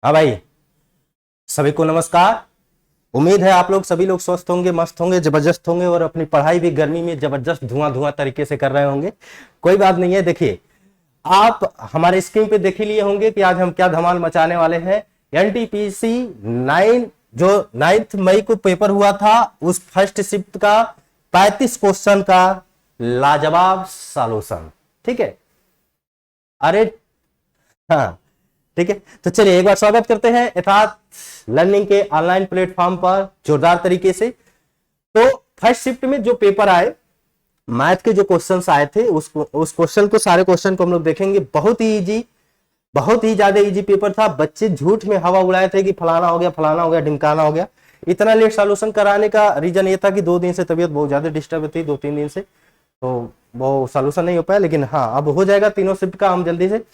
हाँ भाई, सभी को नमस्कार। उम्मीद है आप लोग सभी लोग स्वस्थ होंगे, मस्त होंगे, जबरदस्त होंगे और अपनी पढ़ाई भी गर्मी में जबरदस्त धुआं धुआं तरीके से कर रहे होंगे। कोई बात नहीं है। देखिए, आप हमारे स्क्रीन पे देख ही लिए होंगे कि आज हम क्या धमाल मचाने वाले हैं। एनटीपीसी 9 जो 9 मई को पेपर हुआ था, उस फर्स्ट शिफ्ट का 35 क्वेश्चन का लाजवाब सॉल्यूशन। ठीक है, अरे हाँ, ठीक है। तो चलिए एक बार स्वागत करते हैं यथार्थ लर्निंग के ऑनलाइन प्लेटफॉर्म पर जोरदार तरीके से। तो फर्स्ट शिफ्ट में जो पेपर आए, मैथ के जो क्वेश्चंस आए थे, उस क्वेश्चन को, सारे क्वेश्चन को हम लोग देखेंगे। बहुत ही इजी, बहुत ही ज्यादा इजी पेपर था। बच्चे झूठ में हवा उड़ाए थे कि फलाना हो गया, फलाना हो गया, ढिमकाना हो गया। इतना लेट सॉल्यूशन कराने का रीजन ये था कि 2 दिन से तबीयत बहुत ज्यादा डिस्टर्ब थी, 2-3 दिन से, तो वो सॉल्यूशन नहीं हो पाया। लेकिन हाँ, अब हो जाएगा। तीनों शिफ्ट का हम जल्दी से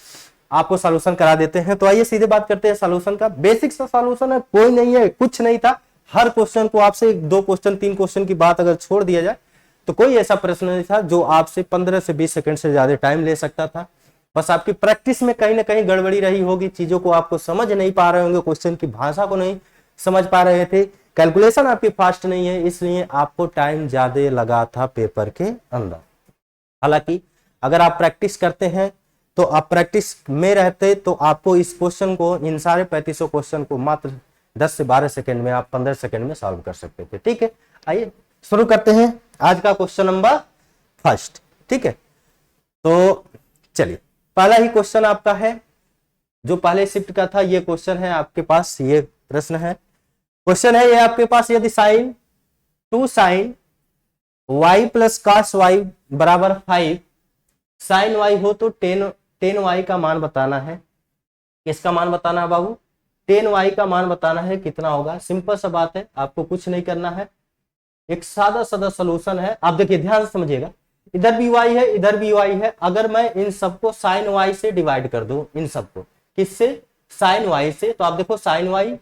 आपको सॉल्यूशन करा देते हैं। तो आइए सीधे बात करते हैं सॉल्यूशन का। बेसिक सा सॉल्यूशन है, कोई नहीं है, कुछ नहीं था। हर क्वेश्चन को आपसे 2 क्वेश्चन 3 क्वेश्चन की बात अगर छोड़ दिया जाए तो कोई ऐसा प्रश्न नहीं था जो आपसे 15 से 20 सेकंड से ज्यादा टाइम ले सकता था। बस आपकी प्रैक्टिस में कहीं ना कहीं गड़बड़ी रही होगी, चीजों को आपको समझ नहीं पा रहे होंगे, क्वेश्चन की भाषा को नहीं समझ पा रहे थे, कैलकुलेशन आपकी फास्ट नहीं है, इसलिए आपको टाइम ज्यादा लगा था पेपर के अंदर। हालांकि अगर आप प्रैक्टिस करते हैं तो आप प्रैक्टिस में रहते तो आपको इस क्वेश्चन को, इन सारे 3500 क्वेश्चन को मात्र 10 से 12 सेकंड में, आप 15 सेकंड में सॉल्व कर सकते थे। ठीक है, आइए शुरू करते हैं आज का क्वेश्चन नंबर फर्स्ट। ठीक है, तो चलिए पहला ही क्वेश्चन आपका है जो पहले शिफ्ट का था। ये क्वेश्चन है आपके पास, ये प्रश्न है, क्वेश्चन है ये आपके पास। यदि sine 2 sin y plus cos y बराबर 5 साइन y हो तो 10 y का मान बताना है। किसका मान बताना है बाबू? 10 y का मान बताना है। कितना होगा? सिंपल सा बात है, आपको कुछ नहीं करना है, एक सादा सादा सोल्यूशन है। आप देखिए, ध्यान से समझिएगा। इधर भी y है, इधर भी y है। अगर मैं इन सबको साइन y से डिवाइड कर दूं, इन सबको किससे? साइन y से, तो आप देखो sine y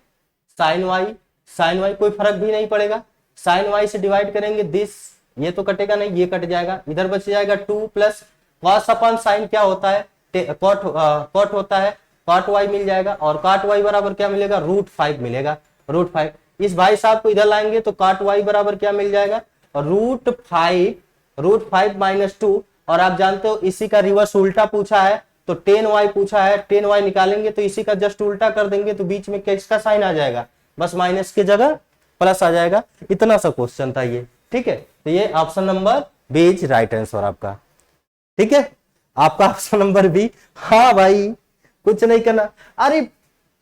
sine y sine y, कोई फर्क भी नहीं पड़ेगा। साइन y से डिवाइड करेंगे, दिस ये तो कटेगा नहीं, ये कट जाएगा, इधर बच जाएगा 2 प्लस कॉस अपन साइन क्या होता है? कॉट होता है, कॉट y मिल जाएगा। और कॉट y बराबर क्या मिलेगा? √5 मिलेगा, √5। इस भाई साहब को इधर लाएंगे तो कॉट y बराबर क्या मिल जाएगा? √5 माइनस 2। और आप जानते हो इसी का रिवर्स उल्टा पूछा है, तो 10y पूछा है, 10y निकालेंगे तो इसी का जस्ट उल्टा कर देंगे, तो बीच में किसका साइन आ जाएगा? बस माइनस की जगह प्लस आ जाएगा। इतना सा क्वेश्चन था ये। ठीक है, तो ये option number B is right answer आपका। ठीक है, आपका ऑप्शन नंबर बी। हाँ भाई, कुछ नहीं करना। अरे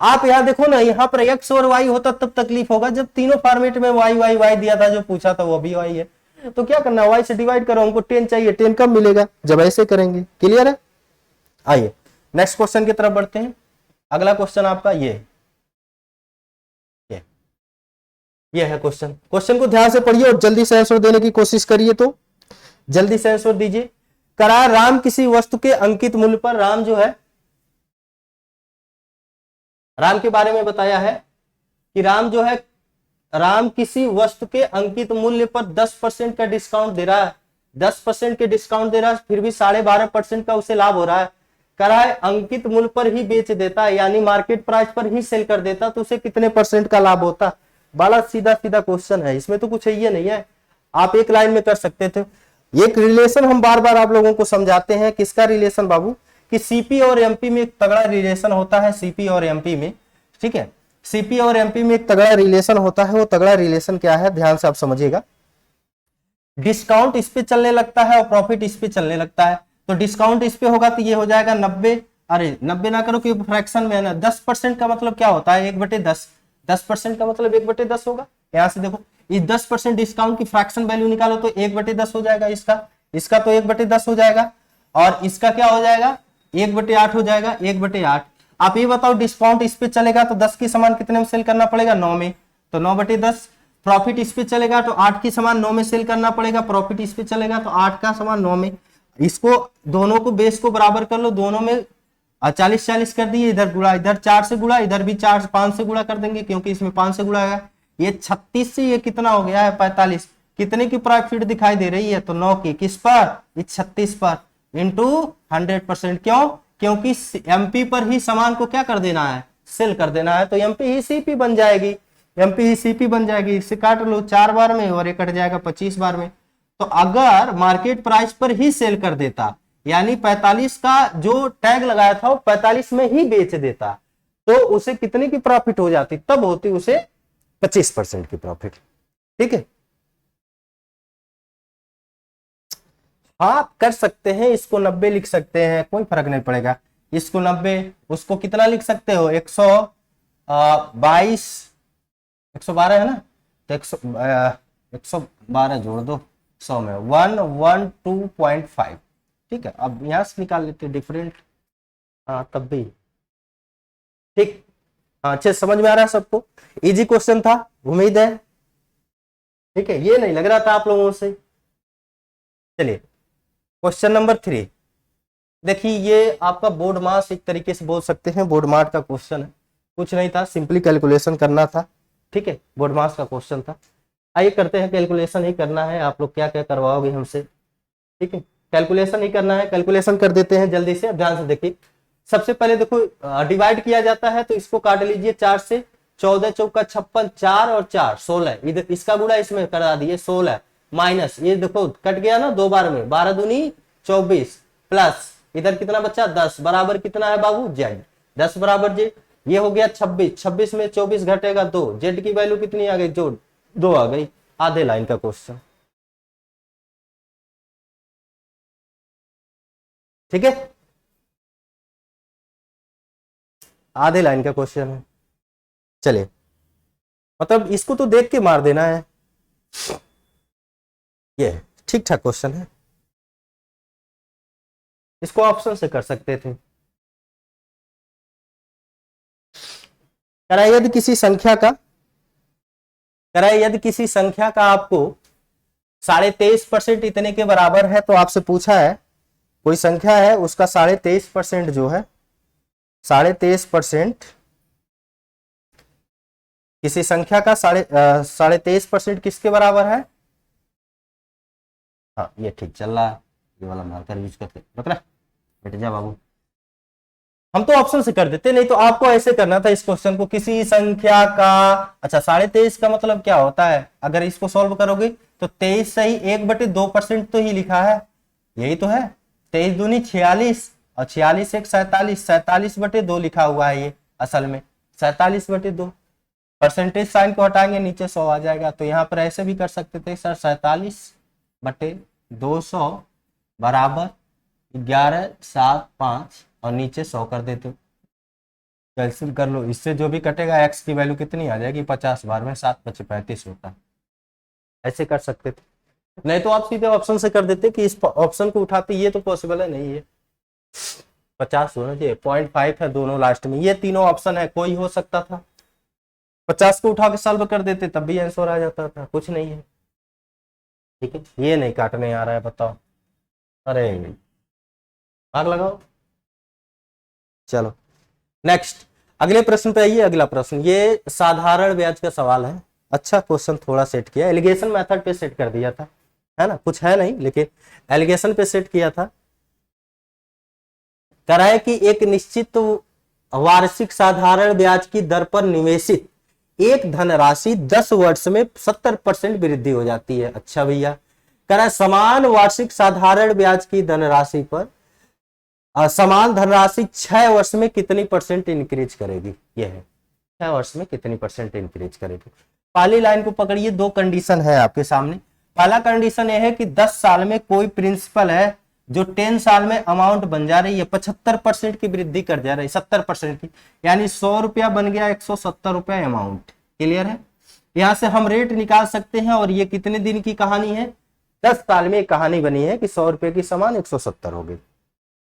आप यहाँ देखो ना, यहाँ पर एक्स और वाई होता तब तकलीफ होगा, जब तीनों फॉर्मेट में वाई वाई वाई दिया था, जो पूछा था वो भी वाई है। तो क्या करना, वाई से डिवाइड करो। हमको 10 चाहिए, 10 कब मिलेगा? जब ऐसे करेंगे। क्लियर है? आइए नेक्स्ट क्वेश्चन की तरफ बढ़ते हैं। अगला क्वेश्चन आपका ये है क्वेश्चन। क्वेश्चन को ध्यान से पढ़िए और जल्दी से आंसर देने की कोशिश करिए। तो जल्दी से आंसर दीजिए। करार राम किसी वस्तु के अंकित मूल्य पर, राम जो है, राम के बारे में बताया है कि राम जो है, राम किसी वस्तु के अंकित मूल्य पर 10% का डिस्काउंट दे रहा है। 10% के डिस्काउंट दे रहा है, फिर भी 12.5% का उसे लाभ हो रहा है। कह रहा है अंकित मूल्य पर ही बेच देता है, यानी मार्केट प्राइस पर ही सेल कर देता, तो उसे कितने % का लाभ होता? बड़ा सीधा सीधा क्वेश्चन है, इसमें तो कुछ ये नहीं है, आप एक लाइन में कर सकते थे। एक रिलेशन हम बार बार आप लोगों को समझाते हैं। किसका रिलेशन बाबू? कि सीपी और एमपी में एक तगड़ा रिलेशन होता है। सीपी और एमपी में, ठीक है, सीपी और एमपी में एक तगड़ा रिलेशन होता है। वो तगड़ा रिलेशन क्या है, ध्यान से आप समझिएगा। डिस्काउंट इस पे चलने लगता है और प्रॉफिट इस पे चलने लगता है। तो डिस्काउंट इस पे होगा तो ये हो जाएगा 90। अरे 90 ना करो क्योंकि फ्रैक्शन में है ना। 10% का मतलब क्या होता है? 1/10। 10% का मतलब 1/10 होगा। यहां से देखो, इस 10% डिस्काउंट की फ्रैक्शन वैल्यू निकालो तो 1/10 हो जाएगा। इसका तो 1/10 हो जाएगा, और इसका क्या हो जाएगा? 1/8 हो जाएगा। 1/8। आप ये बताओ, डिस्काउंट इस पे चलेगा तो 10 की समान कितने में सेल करना पड़ेगा? 9 में, तो 9/10। प्रॉफिट इस पे चलेगा तो 8 की समान 9 में सेल करना पड़ेगा। प्रॉफिट इस पे चलेगा तो 8 का समान 9 में। इसको दोनों को बेस को बराबर कर लो, दोनों में 40-40 कर दिए। इधर गुड़ा, इधर 4 से गुड़ा, इधर भी 4 5 से गुड़ा कर देंगे क्योंकि इसमें 5 से गुड़ा है। ये 36 से ये कितना हो गया है? 45। कितने की प्रॉफिट दिखाई दे रही है? तो 9 की। किस पर? इस 36 पर, इंटू 100%। क्यों? क्योंकि एमपी पर ही सामान को क्या कर देना है? सेल कर देना है तो एमपी ही सीपी बन जाएगी, एमपी ही सीपी बन जाएगी। इससे काट लो 4 बार में और ये कट जाएगा 25 बार में। तो अगर मार्केट प्राइस पर ही सेल कर देता, यानी 45 का जो टैग लगाया था वो 45 में ही बेच देता, तो उसे कितने की प्रॉफिट हो जाती? तब होती उसे 25% की प्रॉफिट। ठीक है, आप कर सकते हैं, इसको 90 लिख सकते हैं, कोई फर्क नहीं पड़ेगा। इसको 90, उसको कितना लिख सकते हो? 122, 112 है ना, तो 112 जोड़ दो 100 में, 112.5। ठीक है, अब यहां से निकाल लेते डिफरेंट। हाँ तब भी ठीक। हाँ अच्छे समझ में आ रहा है सबको? इजी क्वेश्चन था, उम्मीद है। ठीक है, ये नहीं लग रहा था आप लोगों से। चलिए क्वेश्चन नंबर 3 देखिए, ये आपका बोर्ड मास एक तरीके से बोल सकते हैं, बोर्ड मार्ट का क्वेश्चन है। कुछ नहीं था, सिंपली कैलकुलेशन करना था। ठीक है, बोर्ड मास का क्वेश्चन था। आइए करते हैं, कैलकुलेशन ही करना है। आप लोग क्या क्या करवाओगे हमसे? ठीक है, कैलकुलेशन ही करना है, कैलकुलेशन कर देते हैं जल्दी से। ध्यान से देखिए, सबसे पहले देखो डिवाइड किया जाता है तो इसको काट लीजिए 4 से। 14 चौका 56, 4 और 4 16, इधर इसका गुणा इसमें करा दिए 16, माइनस ये देखो कट गया ना 2 बार में, 12 दूनी 24, प्लस इधर कितना बच्चा 10, बराबर कितना है बाबू? जेड। 10 बराबर जे, ये हो गया 26, 26 में 24 घटेगा 2, जेड की वैल्यू कितनी आ गई? जो 2 आ गई। आधे लाइन का क्वेश्चन। ठीक है, आधे लाइन का क्वेश्चन है। चलिए, मतलब इसको तो देख के मार देना है। ये ठीक ठाक क्वेश्चन है, इसको ऑप्शन से कर सकते थे। कराए यदि किसी संख्या का, कराए यदि किसी संख्या का आपको 23.5% इतने के बराबर है, तो आपसे पूछा है कोई संख्या है उसका 23.5% जो है, 23.5% किसी संख्या का 23.5% किसके बराबर है? हाँ ये ठीक चल रहा है, ये वाला मार्कर यूज करते मतलब बेटे जा बाबू। हम तो ऑप्शन से कर देते, नहीं तो आपको ऐसे करना था इस क्वेश्चन को, किसी संख्या का। अच्छा 23.5 का मतलब क्या होता है? अगर इसको सॉल्व करोगे तो 23 से ही 1/2% तो ही लिखा है, यही तो है। 23 दूनी 46 और 46 एक 47, 47/2 लिखा हुआ है ये असल में 47/2। परसेंटेज साइन को हटाएंगे नीचे 100 आ जाएगा। तो यहाँ पर ऐसे भी कर सकते थे सर, 47/200 बराबर 1175 और नीचे 100 कर देते। कैंसिल कर लो, इससे जो भी कटेगा एक्स की वैल्यू कितनी आ जाएगी? 50 बार में 7 × 5 = 35 होता है। ऐसे कर सकते थे, नहीं तो आप सीधे ऑप्शन से कर देते कि इस ऑप्शन को उठाते। ये तो पॉसिबल है नहीं है, 50 होना चाहिए, 0.5 है दोनों लास्ट में। ये तीनों ऑप्शन है, कोई हो सकता था। 50 को उठा के सॉल्व कर देते तब भी आंसर आ जाता था, कुछ नहीं है। ठीक है, ये नहीं काटने आ रहा है, बताओ। अरे आग लगाओ। चलो नेक्स्ट, अगले प्रश्न पे आइए। अगला प्रश्न ये साधारण ब्याज का सवाल है। अच्छा क्वेश्चन थोड़ा सेट किया, एलिगेशन मेथड पे सेट कर दिया था, है ना, कुछ है नहीं लेकिन एलिगेशन पे सेट किया था। कराए कि एक निश्चित वार्षिक साधारण ब्याज की दर पर निवेशित एक धनराशि 10 वर्ष में 70% वृद्धि हो जाती है। अच्छा भैया, कराए समान वार्षिक साधारण ब्याज की धनराशि पर समान धनराशि 6 वर्ष में कितनी % इंक्रीज करेगी? यह है 6 वर्ष में कितनी % इंक्रीज करेगी। पहली लाइन को पकड़िए, दो कंडीशन है आपके सामने। पहला कंडीशन यह है कि 10 साल में कोई प्रिंसिपल है जो 10 साल में अमाउंट बन जा रही है, 75% की वृद्धि कर जा रही है, 70% की, यानी 100 रुपया बन गया 170 रुपया अमाउंट। क्लियर है? यहां से हम रेट निकाल सकते हैं। और ये कितने दिन की कहानी है? 10 साल में एक कहानी बनी है कि 100 रुपए की सामान 170 हो गई।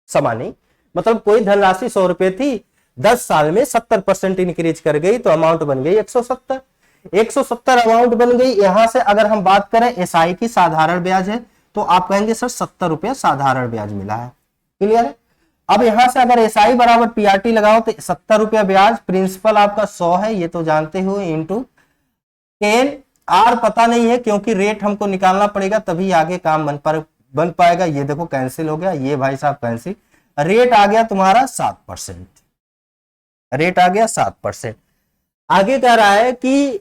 समान नहीं मतलब कोई धनराशि 100 रुपए थी, 10 साल में 70% इंक्रीज कर गई तो अमाउंट बन गई 170। 170 अमाउंट बन गई। यहां से अगर हम बात करें एसआई की, साधारण ब्याज है, तो आप कहेंगे सर 70 रुपया साधारण ब्याज मिला है। क्लियर है? अब यहां से अगर एसआई बराबर पीआरटी लगाओ तो 70 रुपया ब्याज, प्रिंसिपल आपका 100 है, ये तो जानते हो, इंटू 10 आर पता नहीं है क्योंकि रेट हमको निकालना पड़ेगा तभी आगे काम बन पाएगा। ये देखो कैंसिल हो गया, ये भाई साहब कैंसिल। रेट आ गया तुम्हारा 7%। रेट आ गया 7%। आगे कह रहा है कि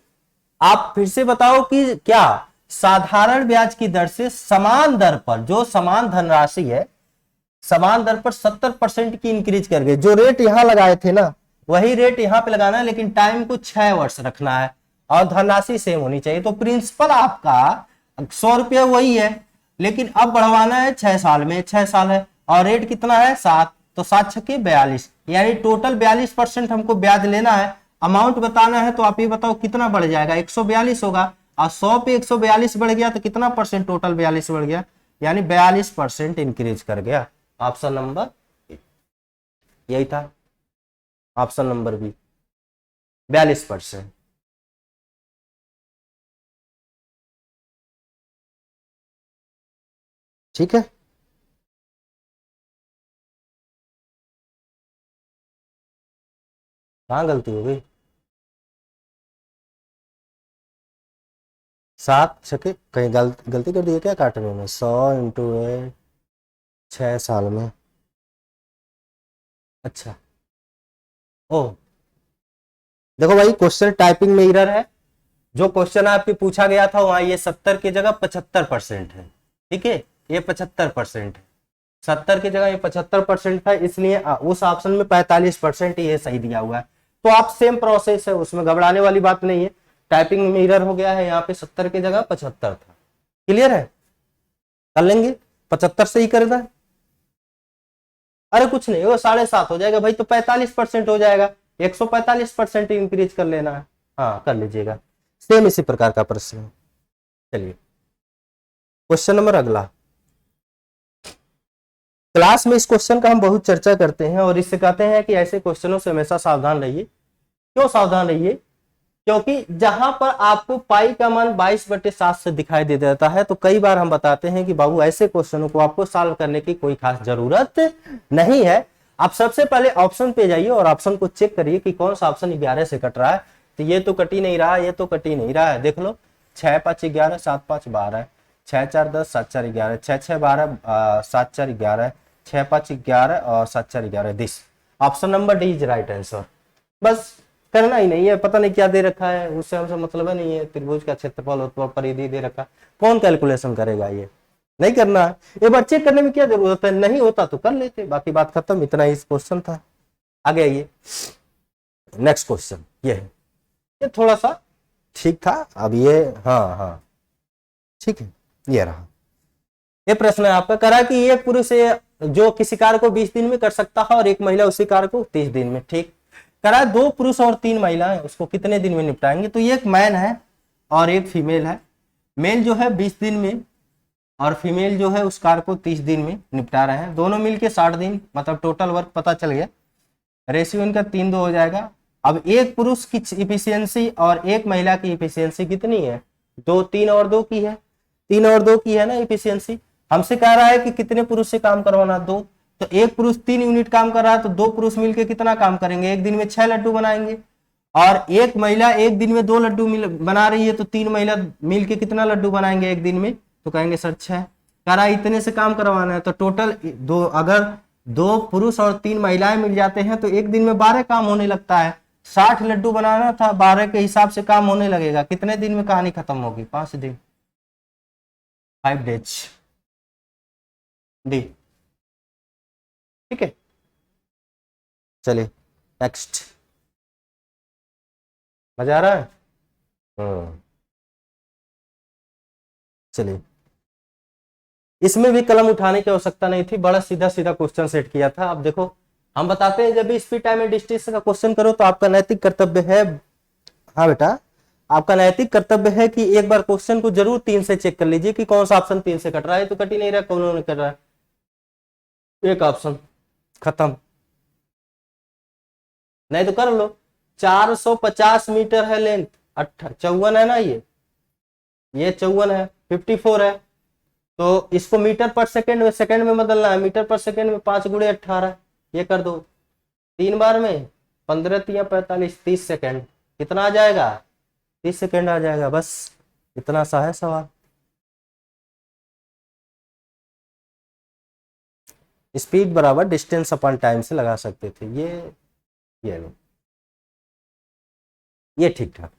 आप फिर से बताओ कि क्या साधारण ब्याज की दर से समान दर पर, जो समान धनराशि है, समान दर पर 70% की इंक्रीज कर गए। जो रेट यहां लगाए थे ना वही रेट यहां पे लगाना है, लेकिन टाइम को 6 वर्ष रखना है और धनराशि सेम होनी चाहिए। तो प्रिंसिपल आपका 100 रुपया वही है, लेकिन अब बढ़वाना है 6 साल में, 6 साल है और रेट कितना है 7, तो 7×6 = 42, यानी टोटल 42% हमको ब्याज लेना है। अमाउंट बताना है तो आप ये बताओ कितना बढ़ जाएगा, 142 होगा और 100 पे 142 बढ़ गया तो कितना परसेंट टोटल 42 बढ़ गया, यानी 42% इंक्रीज कर गया। ऑप्शन नंबर यही था, ऑप्शन नंबर बी 42%। ठीक है, कहाँ गलती हो गई? 7×6 कहीं गलती कर दी है क्या काटने में? 100 × 8, 6 साल में। अच्छा, ओ देखो भाई, क्वेश्चन टाइपिंग में एरर है। जो क्वेश्चन आपके पूछा गया था वहां ये 70 की जगह 75% है। ठीक है, ये 75% है, 70 की जगह ये 75% था, इसलिए उस ऑप्शन में 45% ये सही दिया हुआ है। तो आप सेम प्रोसेस है, उसमें घबराने वाली बात नहीं है। टाइपिंग में एरर हो गया है, यहाँ पे 70 की जगह 75 था। क्लियर है? कर लेंगे, 75 से ही कर दें। अरे कुछ नहीं, वो 7.5 हो जाएगा भाई, तो 45% हो जाएगा, 145% इंक्रीज कर लेना है। हाँ कर लीजिएगा, सेम इसी प्रकार का प्रश्न है। चलिए क्वेश्चन नंबर अगला। क्लास में इस क्वेश्चन का हम बहुत चर्चा करते हैं और इससे कहते हैं कि ऐसे क्वेश्चनों से हमेशा सावधान रहिए। क्यों सावधान रहिए? क्योंकि जहां पर आपको पाई का मान 22/7 से दिखाई दे देता है तो कई बार हम बताते हैं कि बाबू ऐसे क्वेश्चनों को आपको सॉल्व करने की कोई खास जरूरत नहीं है। आप सबसे पहले ऑप्शन पे जाइए और ऑप्शन को चेक करिए कि कौन सा ऑप्शन 11 से कट रहा है। तो ये तो कट ही नहीं रहा, ये तो कट ही नहीं रहा है। देख लो, 6×5 = 11, 7×5 = 12, 6×4 = 10, 7×4 = 11, 6×6 = 12, 7×4 = 11, 6×5 = 11 और 7×4 = 11। This option number D is right answer. बस करना ही नहीं है, पता नहीं क्या दे रखा है, उससे हमसे मतलब है नहीं है। त्रिभुज का क्षेत्रफल उत्पल परिधि दे रखा, कौन कैलकुलेशन करेगा? ये नहीं करना है। ये बच्चे करने में क्या जरूरत है, नहीं होता तो कर लेते, बाकी बात खत्म। इतना ही क्वेश्चन था। आगे आइए, नेक्स्ट क्वेश्चन ये है। ये थोड़ा सा ठीक था, अब ये हाँ हाँ ठीक है, ये रहा। ये प्रश्न है आपका, करा कि एक पुरुष जो किसी कार्य को 20 दिन में कर सकता है और एक महिला उसी कार्य को 30 दिन में। ठीक, करा 2 पुरुष और 3 महिलाएं उसको कितने दिन में निपटाएंगे? तो ये एक मैन है और एक फीमेल है। मेल जो है 20 दिन में और फीमेल जो है उस कार्य को 30 दिन में निपटा रहे हैं। दोनों मिलके 60 दिन, मतलब टोटल वर्क पता चल गया। रेशियो इनका 3:2 हो जाएगा। अब एक पुरुष की इफिशियंसी और एक महिला की इफिशियंसी कितनी है? 2, 3 और 2 की है, 3 और 2 की है ना इफिशियंसी। हमसे कह रहा है कि कितने पुरुष से काम करवाना? 2। तो एक पुरुष 3 यूनिट काम कर रहा है तो 2 पुरुष मिलकर कितना काम करेंगे? एक दिन में 6 लड्डू बनाएंगे। और एक महिला एक दिन में 2 लड्डू बना रही है तो 3 महिला मिलके कितना लड्डू बनाएंगे एक दिन में? तो कहेंगे सर 6। कह रहा है इतने से काम करवाना है तो टोटल दो, अगर 2 पुरुष और 3 महिलाएं मिल जाते हैं तो एक दिन में 12 काम होने लगता है। 60 लड्डू बनाना था, 12 के हिसाब से काम होने लगेगा। कितने दिन में कहानी खत्म होगी? 5 दिन, 5 डेज। डी। ठीक है, चलिए नेक्स्ट। मजा आ रहा है? चलिए, इसमें भी कलम उठाने की आवश्यकता नहीं थी, बड़ा सीधा सीधा क्वेश्चन सेट किया था। अब देखो, हम बताते हैं जब भी स्पीड टाइम एंड डिस्टेंस का क्वेश्चन करो तो आपका नैतिक कर्तव्य है, हाँ बेटा, आपका नैतिक कर्तव्य है कि एक बार क्वेश्चन को जरूर 3 से चेक कर लीजिए कि कौन सा ऑप्शन 3 से कट रहा है। तो कट ही नहीं रहा, कौन नहीं कर रहा है, एक ऑप्शन खत्म। नहीं तो कर लो, 450 मीटर है लेंथ, 54 है ना, ये 54 है, 54 है। तो इसको मीटर पर सेकंड में बदलना है। मीटर पर सेकंड में 5×18, ये कर दो 3 बार में 15×3 = 45, 30 सेकंड। कितना आ जाएगा? 30 सेकंड आ जाएगा। बस इतना सा है सवाल। स्पीड बराबर डिस्टेंस अपॉन टाइम से लगा सकते थे ये लो। ये ठीक ठाक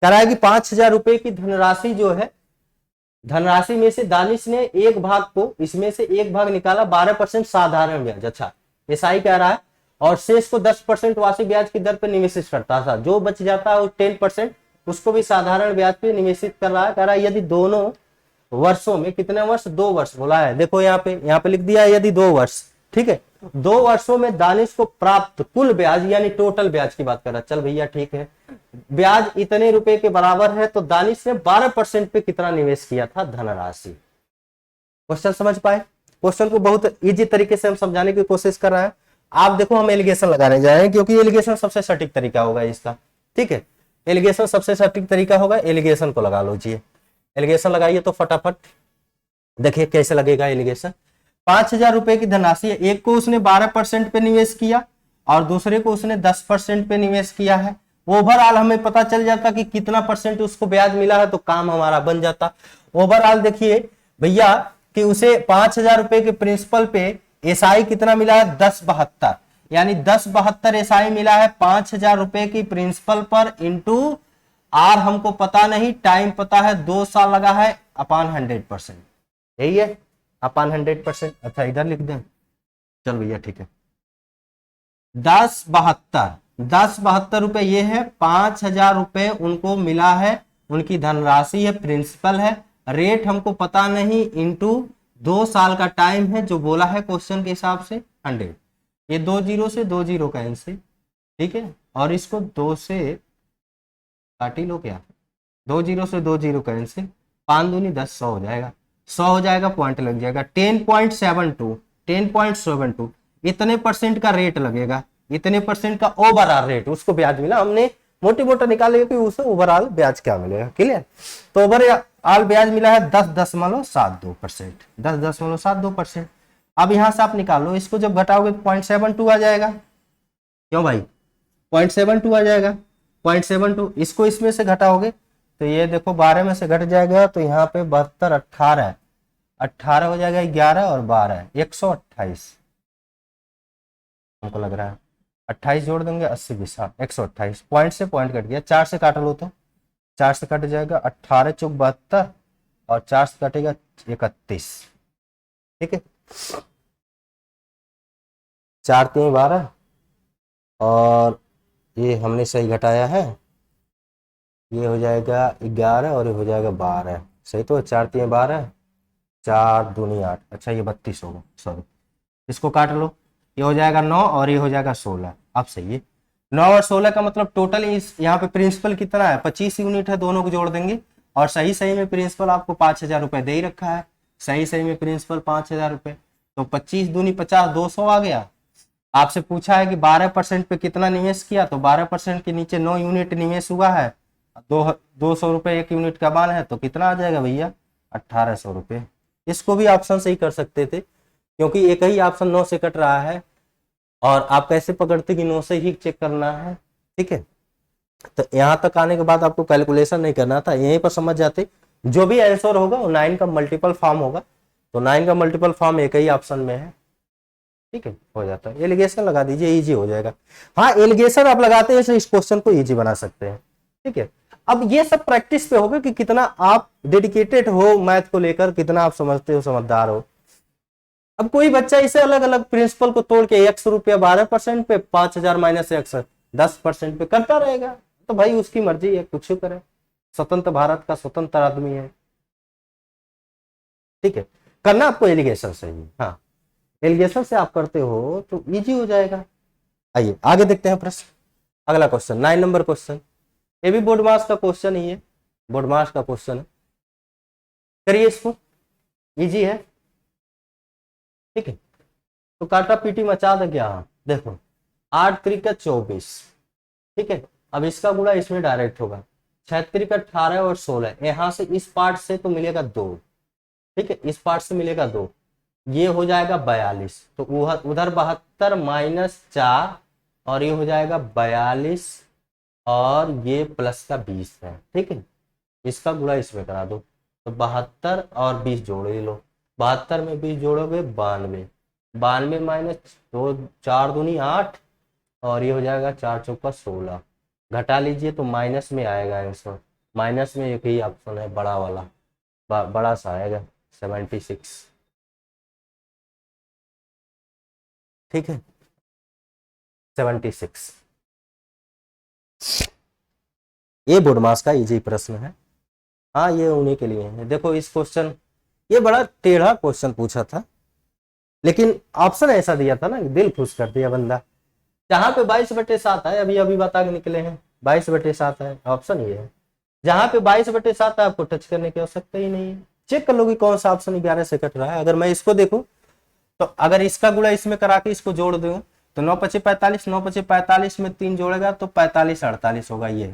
कराएगी। 5,000 रुपए की धनराशि जो है, धनराशि में से दानिश ने एक भाग को, इसमें से एक भाग निकाला 12% साधारण ब्याज, अच्छा एसआई कह रहा है, और शेष को 10% वार्षिक ब्याज की दर पर निवेशित करता था, जो बच जाता है 10% उसको भी साधारण ब्याज पे निवेशित कर रहा है। कह रहा है यदि दोनों वर्षों में, कितने वर्ष, 2 वर्ष बोला है, देखो यहाँ पे लिख दिया है यदि 2 वर्ष, ठीक है, 2 वर्षों में दानिश को प्राप्त कुल ब्याज यानी टोटल ब्याज की बात कर रहा है, चल भैया ठीक है, ब्याज इतने रुपए के बराबर है, तो दानिश ने 12% पे कितना निवेश किया था धनराशि। क्वेश्चन समझ पाए? क्वेश्चन को बहुत इजी तरीके से हम समझाने की कोशिश कर रहे हैं। आप देखो हम एलिगेशन लगाने जा रहे हैं, क्योंकि एलिगेशन सबसे सटीक तरीका होगा इसका, ठीक है, एलिगेशन सबसे सटीक तरीका होगा, एलिगेशन को लगा लो जी, एलिगेशन लगाइए तो फटाफट देखिए कैसे लगेगा एलिगेशन। 5,000 रुपए की धनराशि है, एक को उसने 12% पे निवेश किया और दूसरे को उसने 10% पे निवेश किया है। ओवरऑल हमें पता चल जाता कि कितना परसेंट उसको ब्याज मिला है, तो काम हमारा बन जाता। ओवरऑल देखिए भैया कि उसे 5,000 रुपए के प्रिंसिपल पे एसआई कितना मिला है, 1072, यानी 1072 एसआई मिला है 5,000 रुपए की प्रिंसिपल पर, इंटू आर हमको पता नहीं, टाइम पता है 2 साल लगा है, अपान 100%, यही है अपान 100%। अच्छा इधर लिख दें, चल भैया ठीक है, 1072 रुपए ये है, 5,000 रुपए उनको मिला है, उनकी धनराशि है, प्रिंसिपल है, रेट हमको पता नहीं, इंटू 2 साल का टाइम है जो बोला है क्वेश्चन के हिसाब से 100, ये 2 जीरो से 2 जीरो कैंसिल, ठीक है, और इसको 2 से काट ही लो क्या, 2 जीरो से 2 जीरो कैंसिल, 5 दूनी 10, 100 हो जाएगा, 100 हो जाएगा, पॉइंट लग जाएगा 10.72 इतने परसेंट का रेट लगेगा, इतने परसेंट का ओवरऑल रेट उसको ब्याज मिला, हमने मोटी मोटा निकालेगा कि उसे ओवरऑल ब्याज क्या मिलेगा, क्लियर। तो ओवरऑल ब्याज मिला है 10.72%, 10.72%। अब यहां से आप निकाल लो, इसको जब घटाओगे तो 0.72 आ जाएगा, क्यों भाई 0.72 आ जाएगा, 0.72, इसको इसमें से घटाओगे तो ये देखो 12 में से घट जाएगा, तो यहाँ पे 72, 18, 18 हो जाएगा, 11 और 12 128 हमको लग रहा है, 28 जोड़ देंगे 80 20 128, पॉइंट से पॉइंट कट गया, 4 से काट लो तो 4 से कट जाएगा, 18 चौक 72 और 4 से कटेगा 31, ठीक है, 4 3 12 और ये हमने सही घटाया है, ये हो जाएगा 11 और ये हो जाएगा 12, सही तो 4 3 12, 4 दूनी 8, अच्छा ये 32 होगा, सॉरी इसको काट लो, ये हो जाएगा 9 और ये हो जाएगा 16, अब सही है 9 और 16 का मतलब टोटल इस यहाँ पे प्रिंसिपल कितना है, 25 यूनिट है, दोनों को जोड़ देंगे, और सही सही में प्रिंसिपल आपको 5,000 रुपए दे ही रखा है, सही सही में प्रिंसिपल 5,000 रुपए, तो 25 दूनी 50, 200 आ गया। आपसे पूछा है कि 12% पे कितना निवेश किया, तो 12% के नीचे 9 यूनिट निवेश हुआ है, 200 रुपए 1 यूनिट का मान है, तो कितना आ जाएगा भैया 1,800 रुपए। इसको भी ऑप्शन से ही कर सकते थे, क्योंकि एक ही ऑप्शन 9 से कट रहा है, और आप कैसे पकड़ते कि 9 से ही चेक करना है, ठीक है। तो यहाँ तक आने के बाद आपको कैलकुलेशन नहीं करना था, यहीं पर समझ जाते, जो भी आंसर होगा वो 9 का मल्टीपल फॉर्म होगा, तो 9 का मल्टीपल फॉर्म एक ही ऑप्शन में है, ठीक है, हो जाता है। एलिगेशन लगा दीजिए, इजी हो जाएगा। हाँ एलिगेशन आप लगाते हैं इस क्वेश्चन को इजी बना सकते हैं, ठीक है। अब ये सब प्रैक्टिस पे होगा कि कितना आप डेडिकेटेड हो मैथ को लेकर, कितना आप समझते हो, समझदार हो। अब कोई बच्चा इसे अलग अलग प्रिंसिपल को तोड़ के x रुपया 12% पे, 5,000 माइनस x 10% पे करता रहेगा, तो भाई उसकी मर्जी है, कुछ करे, स्वतंत्र भारत का स्वतंत्र आदमी है, ठीक है। करना आपको एलिगेशन से ही, हाँ एलिगेशन से आप करते हो तो इजी हो जाएगा। आइए आगे देखते हैं प्रश्न, अगला क्वेश्चन 9 नंबर क्वेश्चन, ये भी बोर्ड मार्क्स का क्वेश्चन ही है, बोर्ड मार्क्स का क्वेश्चन है, करिए इसको, इजी है, ठीक है। तो काटा पीटी मचा दे क्या, देखो 8 3 का 24, ठीक है, अब इसका गुणा इसमें डायरेक्ट होगा, 6 3 का 18 और 16, यहां से इस पार्ट से तो मिलेगा 2, ठीक है, इस पार्ट से मिलेगा 2, ये हो जाएगा 42, तो उधर 72 माइनस 4 और ये हो जाएगा 42 और ये प्लस का 20 है, ठीक है, इसका गुणा इसमें करा दो, तो 72 और 20 जोड़ ही लो, 72 में 20 जोड़ोगे 92, 92 माइनस 2 4 दूनी 8 और ये हो जाएगा 4 चौका 16, घटा लीजिए तो माइनस में आएगा आंसर। माइनस में एक ही ऑप्शन है बड़ा वाला, बड़ा सा आएगा 76। ठीक है 76। ये बोर्ड मास का इजी प्रश्न है। हाँ ये उन्हीं के लिए है। देखो इस क्वेश्चन, ये बड़ा टेढ़ा क्वेश्चन पूछा था, लेकिन ऑप्शन ऐसा दिया था ना, दिल खुश कर दिया बंदा। जहां पे 22/7 है, अभी अभी बता के निकले हैं 22/7 है, ऑप्शन ये है। जहां पे 22/7 है आपको टच करने की आवश्यकता ही नहीं है। चेक कर लो कि कौन सा ऑप्शन 11 से कट रहा है। अगर मैं इसको देखूं तो अगर इसका गुणा इसमें करा के इसको जोड़ दूं तो 9×5 = 45, 9×5 = 45 में 3 जोड़ेगा तो 45×48 होगा ये।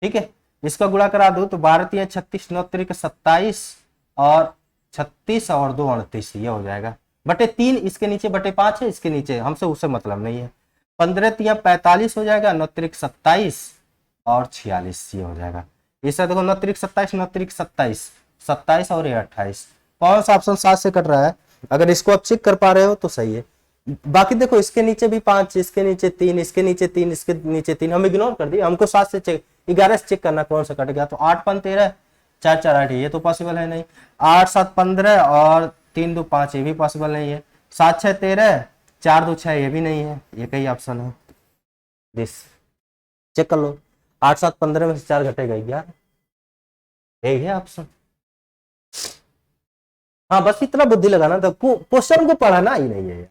ठीक है, इसका गुणा करा दो तो 12×3 = 36, 9×3 = 27 और 36 और 2 38, ये हो जाएगा। बटे 3 इसके नीचे, बटे 5 है इसके नीचे, हमसे उससे मतलब नहीं है। 15×3 = 45 हो जाएगा, 9×3 = 27 और 46, ये हो जाएगा। इससे देखो 9×3 = 27, 9×3 = 27, 27 और ये 28। कौन सा ऑप्शन 7 से कट रहा है? अगर इसको आप चेक कर पा रहे हो तो सही है। बाकी देखो इसके नीचे भी 5, इसके नीचे 3, इसके नीचे 3, इसके नीचे 3, हम इग्नोर कर दिए। हमको 7 से चेक, 11 से चेक करना कौन सा कट गया। तो 8×5 = 13, 4×4 = 8, ये तो पॉसिबल है नहीं। 8×7 = 15 और 3×2 = 5, ये भी पॉसिबल नहीं है। 7×6 = 13, 4×2 = 6, ये भी नहीं है। ये कई ऑप्शन है, दिस चेक कर लो। 8×7 = 15 में से 4 घटेगा 11, यही है ऑप्शन। हाँ बस इतना बुद्धि लगाना था, क्वेश्चन को पढ़ना ही नहीं है यार।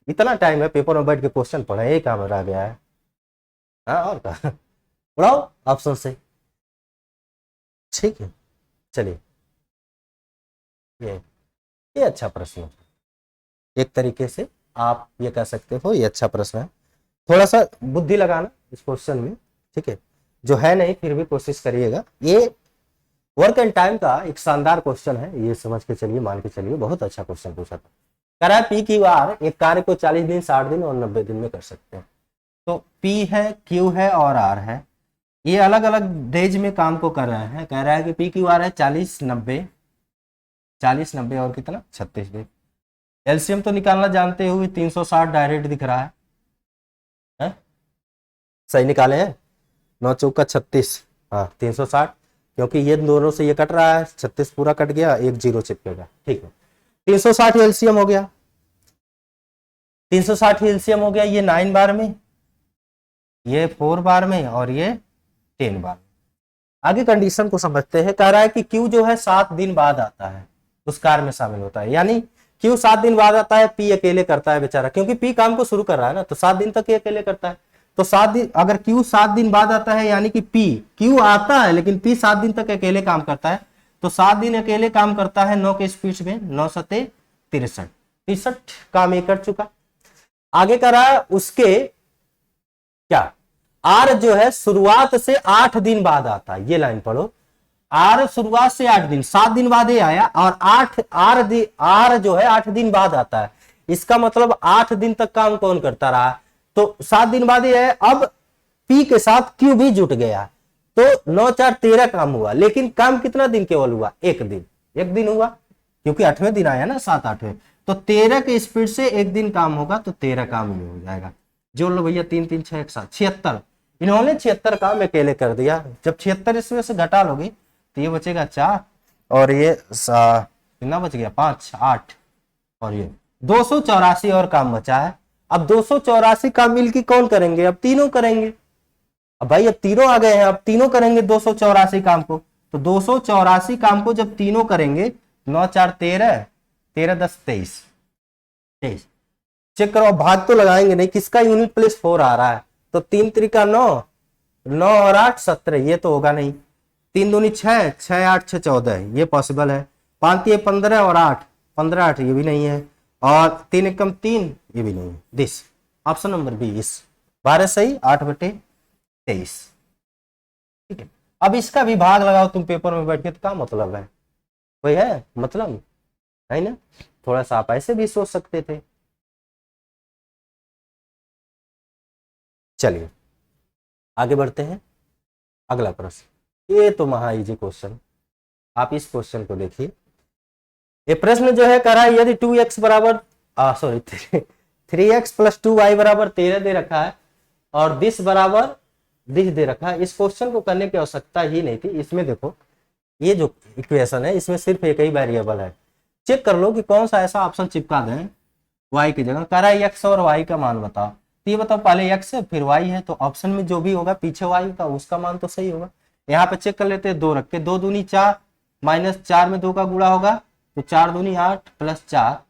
इतना टाइम है पेपर में बैठ के क्वेश्चन पढ़ा, यही काम रह गया है। हाँ और क्या, पढ़ाओ ऑप्शन से। ठीक है चलिए, ये अच्छा प्रश्न है, एक तरीके से आप ये कह सकते हो ये अच्छा प्रश्न है। थोड़ा सा बुद्धि लगाना इस क्वेश्चन में, ठीक है, जो है नहीं फिर भी कोशिश करिएगा। ये वर्क एंड टाइम का एक शानदार क्वेश्चन है, ये समझ के चलिए, मान के चलिए, बहुत अच्छा क्वेश्चन पूछा था। कह रहा है पी क्यू आर एक कार्य को 40 दिन, 60 दिन और 90 दिन में कर सकते हैं। तो पी है, क्यू है और आर है, ये अलग अलग डेज में काम को कर रहे हैं। कह रहा है कि पी क्यू आर है 40 90, 40 90 और कितना 36 दिन। एलसीएम तो निकालना जानते हुए 360 डायरेक्ट दिख रहा है? सही निकाले हैं, 9×4 = 36, हाँ 360, क्योंकि ये दोनों से ये कट रहा है, 36 पूरा कट गया, एक 0 चिपकेगा। ठीक है 360 एलसीएम हो गया, 360 एलसीएम हो गया। ये 9 बार में, ये 4 बार में और ये 10 बार में। आगे कंडीशन को समझते हैं। कह रहा है कि क्यू जो है 7 दिन बाद आता है, उस कार्य में शामिल होता है। यानी क्यू 7 दिन बाद आता है, पी अकेले करता है बेचारा, क्योंकि पी काम को शुरू कर रहा है ना, तो 7 दिन तक ये अकेले करता है। तो 7 दिन, अगर क्यू 7 दिन बाद आता है यानी कि पी, क्यू आता है लेकिन पी 7 दिन तक अकेले काम करता है। तो 7 दिन अकेले काम करता है 9 के स्पीड में, 9×7 = 63, 63 काम ये कर चुका। आगे कह रहा है उसके क्या, आर जो है शुरुआत से 8 दिन बाद आता है। ये लाइन पढ़ो, आर शुरुआत से 8 दिन, 7 दिन बाद ये आया और 8 आर जो है 8 दिन बाद आता है। इसका मतलब 8 दिन तक काम कौन करता रहा, तो 7 दिन बाद ये है। अब पी के साथ क्यू भी जुट गया, तो 9×4 = 13 काम हुआ। लेकिन काम कितना दिन केवल हुआ, एक दिन, एक दिन हुआ, क्योंकि 8वें दिन आया ना, 7 8वें, तो 13 के स्पीड से एक दिन काम होगा, तो 13 काम ये हो जाएगा। जोड़ लो भैया, 3 3 6 एक साथ 76। इन्होंने 76 काम अकेले कर दिया। जब 76 इसमें से घटा लोगे तो ये बचेगा 4 और ये कितना बच गया, 5 8 और ये 284 और काम बचा है। अब 284 काम मिलकर कौन करेंगे, अब तीनों करेंगे। अब भाई अब तीनों आ गए हैं, अब तीनों करेंगे 284 काम को। तो 284 काम को जब तीनों करेंगे, 9×4 = 13, 13×10 = 23, 23 चेक करो। भाग तो लगाएंगे नहीं, किसका यूनिट प्लेस 4 आ रहा है, तो 3 3 = 9, 9 और 8 17, ये तो होगा नहीं। 3 दूनी 6, 6 8 6 14, ये पॉसिबल है। 5 3 = 15 और 8 15 8, ये भी नहीं है। और 3 1 = 3, ये भी नहीं है। दिस ऑप्शन नंबर 20, 12 सही, 8/23। ठीक है, अब इसका भी भाग लगाओ तुम पेपर में बैठ के, तो क्या मतलब है, कोई है मतलब है ना। थोड़ा सा आप ऐसे भी सोच सकते थे। चलिए आगे बढ़ते हैं। अगला प्रश्न, ये तो महा इजी क्वेश्चन, आप इस क्वेश्चन को देखिए। ये प्रश्न जो है कह रहा है यदि 2x बराबर सॉरी 3x प्लस 2y बराबर 13 दे रखा है और दिस बराबर दिस दे रखा है। इस क्वेश्चन को करने की आवश्यकता ही नहीं थी। इसमें देखो ये जो इक्वेशन है इसमें सिर्फ एक ही वेरिएबल है। चेक कर लो कि कौन सा ऐसा ऑप्शन चिपका दें y की जगह। कह रहा है x और y का मान बताओ, तो ये बताओ पहले x है फिर y है, तो ऑप्शन में जो भी होगा पीछे y का उसका मान तो सही होगा। यहाँ पे चेक कर लेते हैं, 2 रख के 2 दूनी 4 माइनस 4 में 2 का गुणा होगा तो 4 दूनी 8 प्लस 4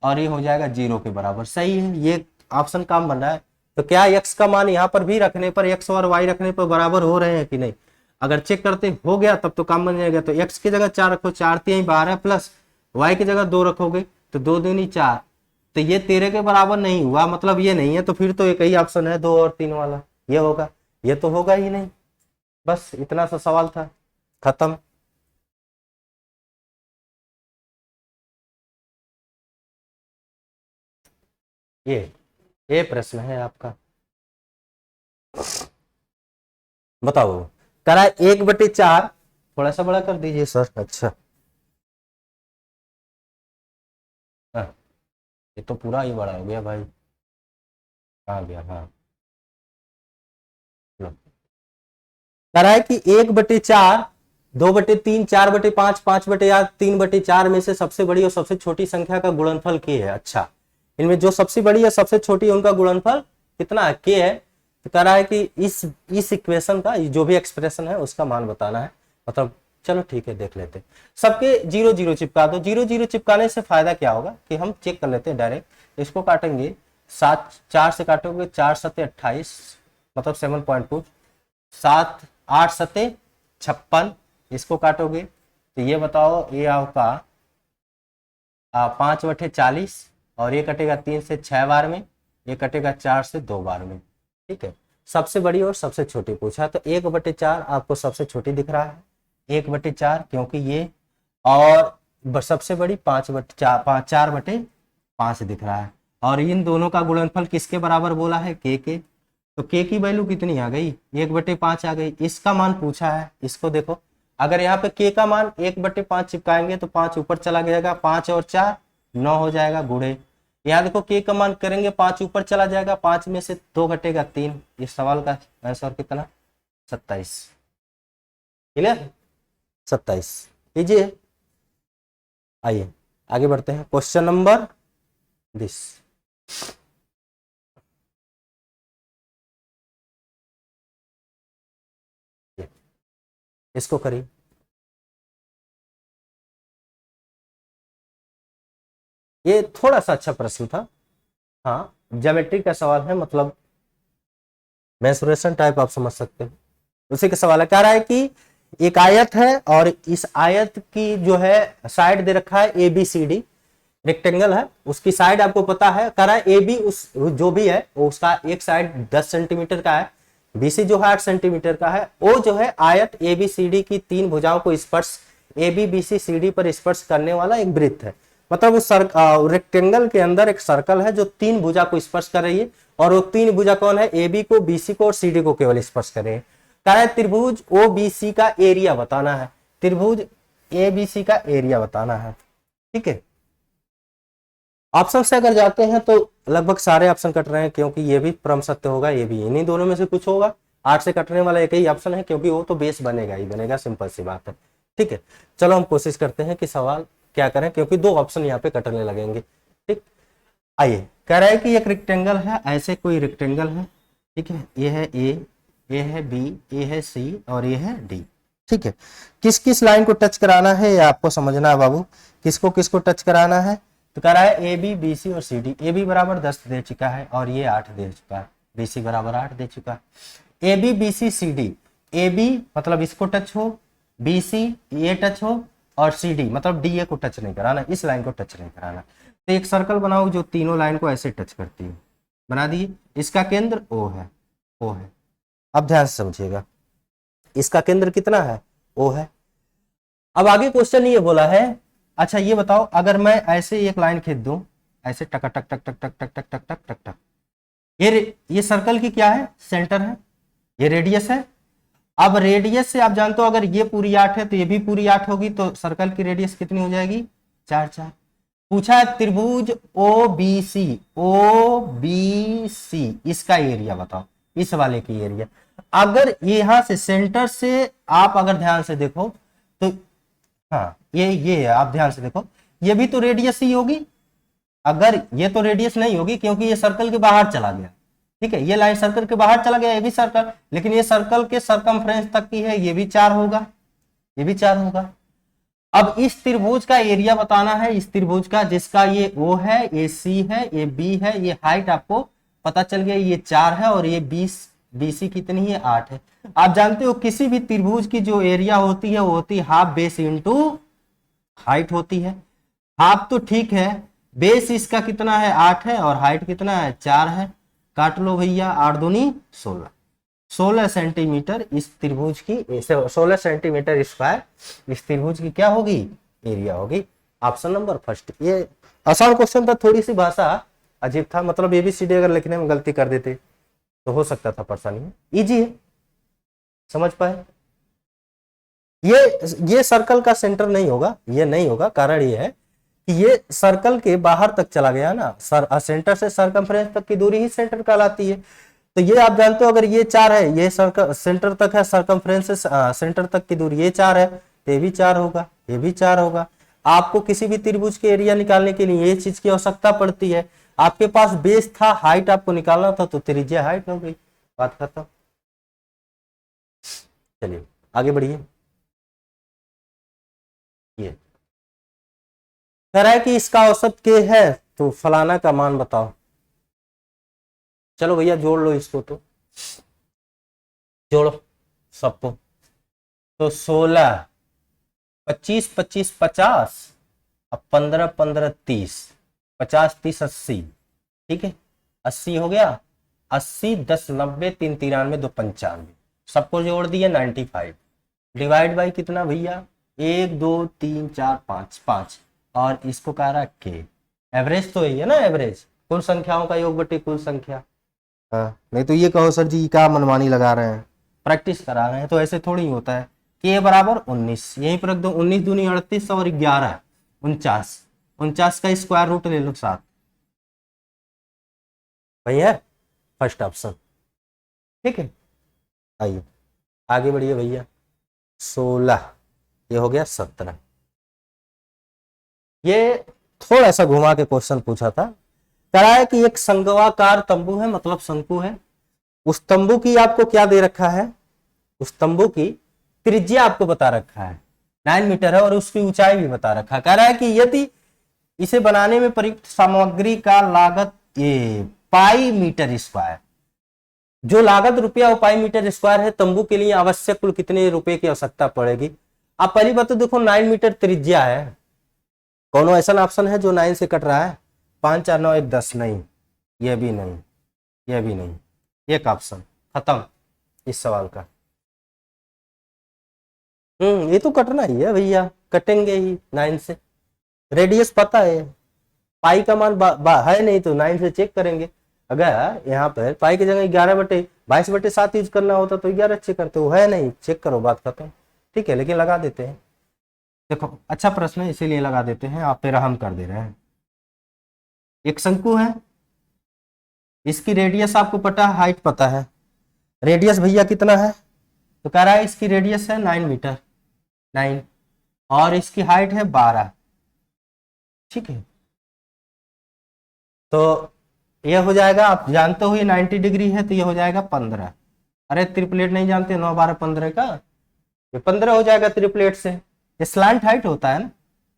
और ये हो जाएगा 0 के बराबर। सही है, ये ऑप्शन काम बन रहा है। तो क्या x का मान यहाँ पर भी रखने पर x और y रखने पर बराबर हो रहे हैं कि नहीं? अगर चेक करते हो गया तब तो काम बन जाएगा। तो x की जगह 4 रखो, 4 3 12 प्लस y की जगह 2 रखोगे तो 2 दूनी 4, तो ये 13 के बराबर नहीं हुआ, मतलब ये नहीं है। तो फिर तो एक ही ऑप्शन है 2 और 3 वाला, ये होगा। ये तो होगा ही नहीं। बस इतना सा सवाल था, खत्म। ये प्रश्न है आपका, बताओ। करा 1/4, थोड़ा सा बड़ा कर दीजिए सर। अच्छा हाँ, ये तो पूरा ही बड़ा हो गया भाई। आ गया, हाँ। करा है कि 1/4, 2/3, 4/5, 5/8, 3/4 में से सबसे बड़ी और सबसे छोटी संख्या का गुणनफल के है। अच्छा, इनमें जो सबसे बड़ी है सबसे छोटी है उनका गुणनफल कितना है? के है। तो कह रहा है कि इस इक्वेशन का जो भी एक्सप्रेशन है उसका मान बताना है। मतलब चलो ठीक है, देख लेते हैं। सबके 0 0 चिपका दो। 0 0 चिपकाने से फायदा क्या होगा कि हम चेक कर लेते हैं डायरेक्ट। इसको काटेंगे 7, 4 से काटोगे 4 7 28, मतलब 7.2, 7 8 7 56, इसको काटोगे तो ये बताओ ये आपका 5/40 और ये कटेगा 3 से 6 बार में, ये कटेगा 4 से 2 बार में। ठीक है, सबसे बड़ी और सबसे छोटी पूछा तो 1/4 आपको सबसे छोटी दिख रहा है, 1/4 क्योंकि ये, और सबसे बड़ी 4/5 दिख रहा है। और इन दोनों का गुणनफल किसके बराबर बोला है? के। तो के की वैल्यू कितनी आ गई? 1/5 आ गई। इसका मान पूछा है, इसको देखो। अगर यहाँ पे के का मान 1/5 चिपकाएंगे तो 5 ऊपर चला जाएगा, 5 और 4 9 हो जाएगा गुणे। यहाँ देखो के का मान करेंगे 5 ऊपर चला जाएगा, 5 में से 2 घटेगा 3। इस सवाल का आंसर कितना? 27। क्लियर? 27 कीजिए। आइए आगे बढ़ते हैं। Question number 20। इसको करिए। ये थोड़ा सा अच्छा प्रश्न था, हाँ। ज्योमेट्री का सवाल है, मतलब मेंसुरेशन टाइप आप समझ सकते हो, उसी का सवाल है। कह रहा है कि एक आयत है और इस आयत की जो है साइड दे रखा है ABCD, रेक्टेंगल है, उसकी साइड आपको पता है। कह रहा है AB उस जो भी है उसका एक साइड 10 सेंटीमीटर का है, BC जो है 8 सेंटीमीटर का है। O जो है आयत ABCD की 3 भुजाओं को स्पर्श AB BC CD पर स्पर्श करने वाला एक वृत्त है। मतलब उस रेक्टेंगल के अंदर एक सर्कल है जो 3 भुजा को स्पर्श कर रही है, और वो 3 भुजा कौन है? AB को, BC को और CD को केवल स्पर्श कर रही है। कह रहा है त्रिभुज OBC का एरिया बताना है, त्रिभुज ABC का एरिया बताना है। ठीक है, ऑप्शन से अगर जाते हैं तो लगभग सारे ऑप्शन कट रहे हैं, क्योंकि ये भी परम सत्य होगा, ये भी, इन्हीं दोनों में से कुछ होगा। 8 से कटने वाला एक ही ऑप्शन है, क्योंकि वो तो बेस बनेगा ही बनेगा, सिंपल सी बात है। ठीक है, चलो हम कोशिश करते हैं कि सवाल क्या करें, क्योंकि 2 ऑप्शन यहाँ पे कटने लगेंगे। ठीक, आइए। कह रहा है कि एक रेक्टेंगल है, ऐसे कोई रेक्टेंगल है। ठीक है, ये है ए है बी, ये है सी और ये है डी। ठीक है, किस किस लाइन को टच कराना है ये आपको समझना है बाबू, किसको किसको टच कराना है। तो कह रहा है ए बी बी सी और सी डी। ए बी बराबर 10 दे चुका है और ये 8 दे चुका है, बी सी बराबर 8 दे चुका है। A B B C C D, A B मतलब इसको टच हो, बी सी ये टच हो, और सी डी मतलब डी ए को टच नहीं कराना, इस लाइन को टच नहीं कराना। तो एक सर्कल बनाओ जो तीनों लाइन को ऐसे टच करती है, बना दिए। इसका केंद्र ओ है, ओ है। अब ध्यान से समझिएगा, इसका केंद्र कितना है? ओ है। अब आगे क्वेश्चन ये बोला है, अच्छा ये बताओ अगर मैं ऐसे एक लाइन खींच दूं, ऐसे टक टक टक टक टक टक टक टक टक टक टक, ये सर्कल की क्या है? सेंटर है, ये रेडियस है। अब रेडियस से आप जानते हो अगर ये पूरी 8 है तो ये भी पूरी 8 होगी, तो सर्कल की रेडियस कितनी हो जाएगी? 4 4। पूछा है त्रिभुज O B C, O B C इसका एरिया बताओ, इस वाले की एरिया। अगर यहां से सेंटर से आप अगर ध्यान से देखो तो, हाँ ये है, आप ध्यान से देखो, ये भी तो रेडियस ही होगी। अगर ये तो रेडियस नहीं होगी क्योंकि ये सर्कल के बाहर चला गया, ठीक है, ये लाइन सर्कल के बाहर चला गया, ये भी सर्कल, लेकिन ये सर्कल के सरकमफ्रेंस तक की है, ये भी 4 होगा, ये भी 4 होगा। अब इस त्रिभुज का एरिया बताना है, इस त्रिभुज का जिसका ये ओ है, ये सी है, ये बी है, ये हाइट आपको पता चल गया, ये 4 है और ये 20, बीसी कितनी है 8 है। आप जानते हो किसी भी त्रिभुज की जो एरिया होती है वो होती है हाफ बेस इंटू हाइट होती है। हाफ तो ठीक है, बेस इसका कितना है 8 है और हाइट कितना है 4 है, काट लो भैया, 8 दूनी 16, 16 सेंटीमीटर इस त्रिभुज की, 16 सेंटीमीटर स्क्वायर इस त्रिभुज की क्या होगी, एरिया होगी। Option number first. ये आसान क्वेश्चन था, थोड़ी सी भाषा अजीब था, मतलब एबीसीडी अगर लिखने में गलती कर देते तो हो सकता था परेशानी में। इजी है, समझ पाए। ये सर्कल का सेंटर नहीं होगा, ये नहीं होगा, कारण ये है कि ये सर्कल के बाहर तक चला गया ना, सेंटर से सरकमफ्रेंस तक की दूरी ही सेंटर कहलाती है। तो ये आप जानते हो, अगर ये 4 है, ये सर्कल सेंटर तक है, सरकमफ्रेंस से सेंटर तक की दूरी ये 4 है, तो ये भी 4 होगा, ये भी 4 होगा। आपको किसी भी त्रिभुज के एरिया निकालने के लिए ये चीज की आवश्यकता पड़ती है। आपके पास बेस था, हाइट आपको निकालना था, तो त्रिज्या हाइट हो गई, बात खत्म। चलिए आगे बढ़िए। ये कह रहा है कि इसका औसत के है, तो फलाना का मान बताओ। चलो भैया जोड़ लो इसको, तो जोड़ो सबको। तो 16, 25, 25, 50, अब 15, 15, 30, 50, 30, 80, ठीक है, 80 हो गया, 80, 10, 90, 3, 93, 2, 95, सबको जोड़ दिया 95, डिवाइड बाई कितना भैया, 1, 2, 3, 4, 5, 5, और इसको कह रहा के। एवरेज तो यही है ना, एवरेज कुल संख्याओं का योग बटे कुल संख्या। हाँ, नहीं तो ये कहो सर जी क्या मनमानी लगा रहे हैं, प्रैक्टिस करा रहे हैं, तो ऐसे थोड़ी होता है। के बराबर 19, यहीं पर रख दो, 19 दूनी 38 और 11 49, 49 का स्क्वायर रूट ले लो 7, भैया फर्स्ट ऑप्शन, ठीक है। आइए आगे बढ़िए भैया। 16, ये हो गया 17। ये थोड़ा सा घुमा के क्वेश्चन पूछा था, कह रहा है कि एक संगवाकार तंबू है, मतलब शंकु है, उस तंबू की आपको क्या दे रखा है, उस तंबू की त्रिज्या आपको बता रखा है 9 मीटर है और उसकी ऊंचाई भी बता रखा है। कह रहा है कि यदि इसे बनाने में प्रयुक्त सामग्री का लागत ये पाई मीटर स्क्वायर, जो लागत रुपया और पाई मीटर स्क्वायर है, तंबू के लिए आवश्यक कुल कितने रुपए की आवश्यकता पड़ेगी। आप पहली बात तो देखो 9 मीटर त्रिज्या है, कौन ऐसा ऑप्शन है जो 9 से कट रहा है, 5, 4, 9, 1, 10 नहीं, ये भी नहीं, ये भी नहीं, एक ऑप्शन खत्म इस सवाल का। ये तो कटना ही है भैया, कटेंगे ही 9 से, रेडियस पता है, पाई का मान है नहीं तो 9 से चेक करेंगे। अगर यहाँ पर पाई की जगह 11/22/7 यूज करना होता तो 11 चेक करते हो, है नहीं, चेक करो, बात खत्म, ठीक है। लेकिन लगा देते हैं, देखो अच्छा प्रश्न है इसीलिए लगा देते हैं, आप पे रहम कर दे रहे हैं। एक शंकु है, इसकी रेडियस आपको पता है, हाइट पता है, रेडियस भैया कितना है, तो कह रहा है इसकी रेडियस है 9 मीटर, 9, और इसकी हाइट है 12, ठीक है। तो ये हो जाएगा, आप जानते हो ये 90 डिग्री है, तो ये हो जाएगा 15। अरे ट्रिपलेट नहीं जानते, 9, 12, 15 का, ये 15 हो जाएगा ट्रिपलेट से। ये स्लैंट हाइट होता है ना,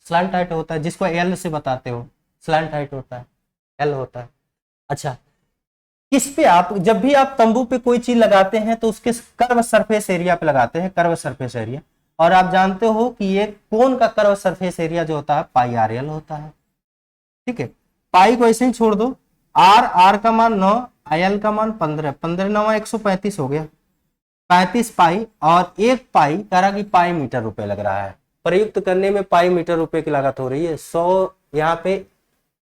स्लैंट हाइट होता है, जिसको एल से बताते हो, स्लैंट हाइट होता है, एल होता है। अच्छा, इस पे आप जब भी आप तंबू पे कोई चीज लगाते हैं तो उसके कर्व सरफेस एरिया पे लगाते हैं, कर्व सरफेस एरिया, और आप जानते हो कि ये कोन का कर्व सरफेस एरिया जो होता है पाई आर एल होता है, ठीक है। पाई को ऐसे ही छोड़ दो, आर का मान 9, एल का मान 15, 15 9 135 हो गया, 35 पाई, और एक पाई कह रहा कि पाई मीटर रुपए लग रहा है, प्रयुक्त करने में पाई मीटर रुपए की लागत हो रही है 100। यहाँ पे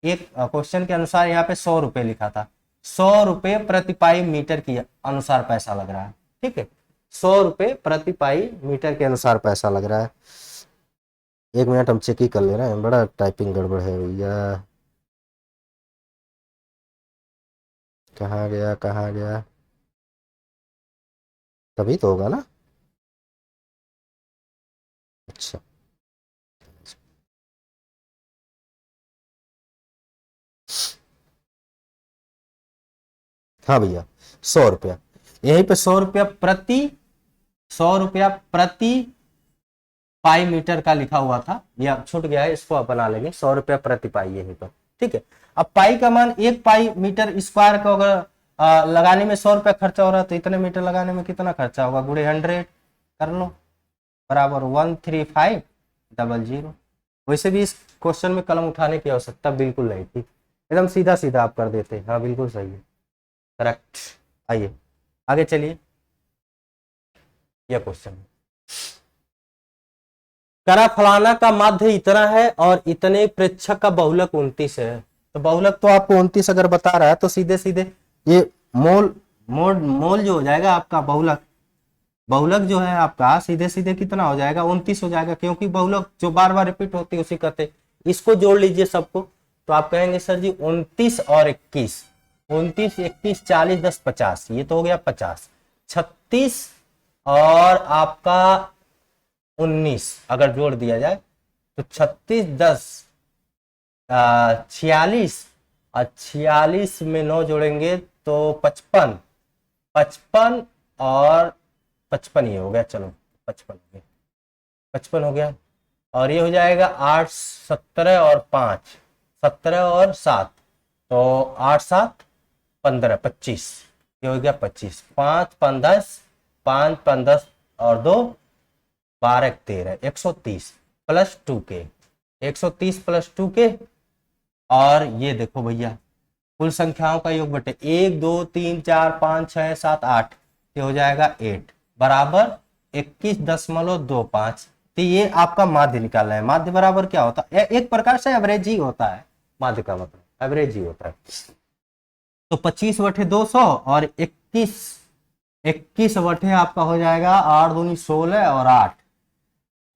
एक क्वेश्चन के अनुसार यहाँ पे 100 रुपए लिखा था, 100 रुपए प्रति पाई मीटर के अनुसार पैसा लग रहा है, ठीक है, 100 रुपए प्रति पाई मीटर के अनुसार पैसा लग रहा है। एक मिनट हम चेक ही कर ले रहे हैं, बड़ा टाइपिंग गड़बड़ है भैया। कहाँ गया कहाँ गया, तभी तो होगा ना। अच्छा हाँ भैया, 100 रुपया, यहीं पे 100 रुपया प्रति, 100 रुपया प्रति पाई मीटर का लिखा हुआ था, यह छूट गया है, इसको आप बना लेंगे 100 रुपया प्रति पाई यहीं पर। ठीक है, अब पाई का मान, एक पाई मीटर स्क्वायर का अगर लगाने में 100 रुपया खर्चा हो रहा है तो इतने मीटर लगाने में कितना खर्चा होगा, गुणे 100 कर लो, बराबर 13500। वैसे भी इस क्वेश्चन में कलम उठाने की आवश्यकता बिल्कुल नहीं थी, एकदम सीधा सीधा आप कर देते। हाँ बिल्कुल सही है, करेक्ट। आइए आगे चलिए, यह क्वेश्चन करा फलाना का माध्य इतना है और इतने प्रेक्षक का बहुलक 29 है। तो बहुलक तो आपको 29 अगर बता रहा है तो सीधे सीधे ये मोल मोल मोल जो हो जाएगा आपका बहुलक, बहुलक जो है आपका सीधे सीधे कितना हो जाएगा, 29 हो जाएगा, क्योंकि बहुलक जो बार बार रिपीट होती है उसी कहते। इसको जोड़ लीजिए सबको, तो आप कहेंगे सर जी 29 और 21, 29 21 40 10 50, ये तो हो गया 50, 36 और आपका 19 अगर जोड़ दिया जाए तो 36 10 46, और 46 में 9 जोड़ेंगे तो 55, 55 और 55 ये हो गया, चलो 55 हो गया, 55 हो गया, और ये हो जाएगा 8 17 और 5 17 और 7, तो 8 7 15 25, ये हो गया 25, 5 5 10, 5 5 10 और 2 12 13, 130 प्लस 2 के, 130 प्लस 2 के, और ये देखो भैया कुल संख्याओं का योग बटे 1 2 3 4 5 6 7 8, ये हो जाएगा 8 बराबर 21.25। तो ये आपका माध्य निकालना है। माध्य बराबर क्या होता है, एक प्रकार से एवरेज ही होता है, माध्य का मतलब एवरेज ही होता है। तो 25/200 और 21 बटे आपका हो जाएगा 8 दूनी 16 और 8,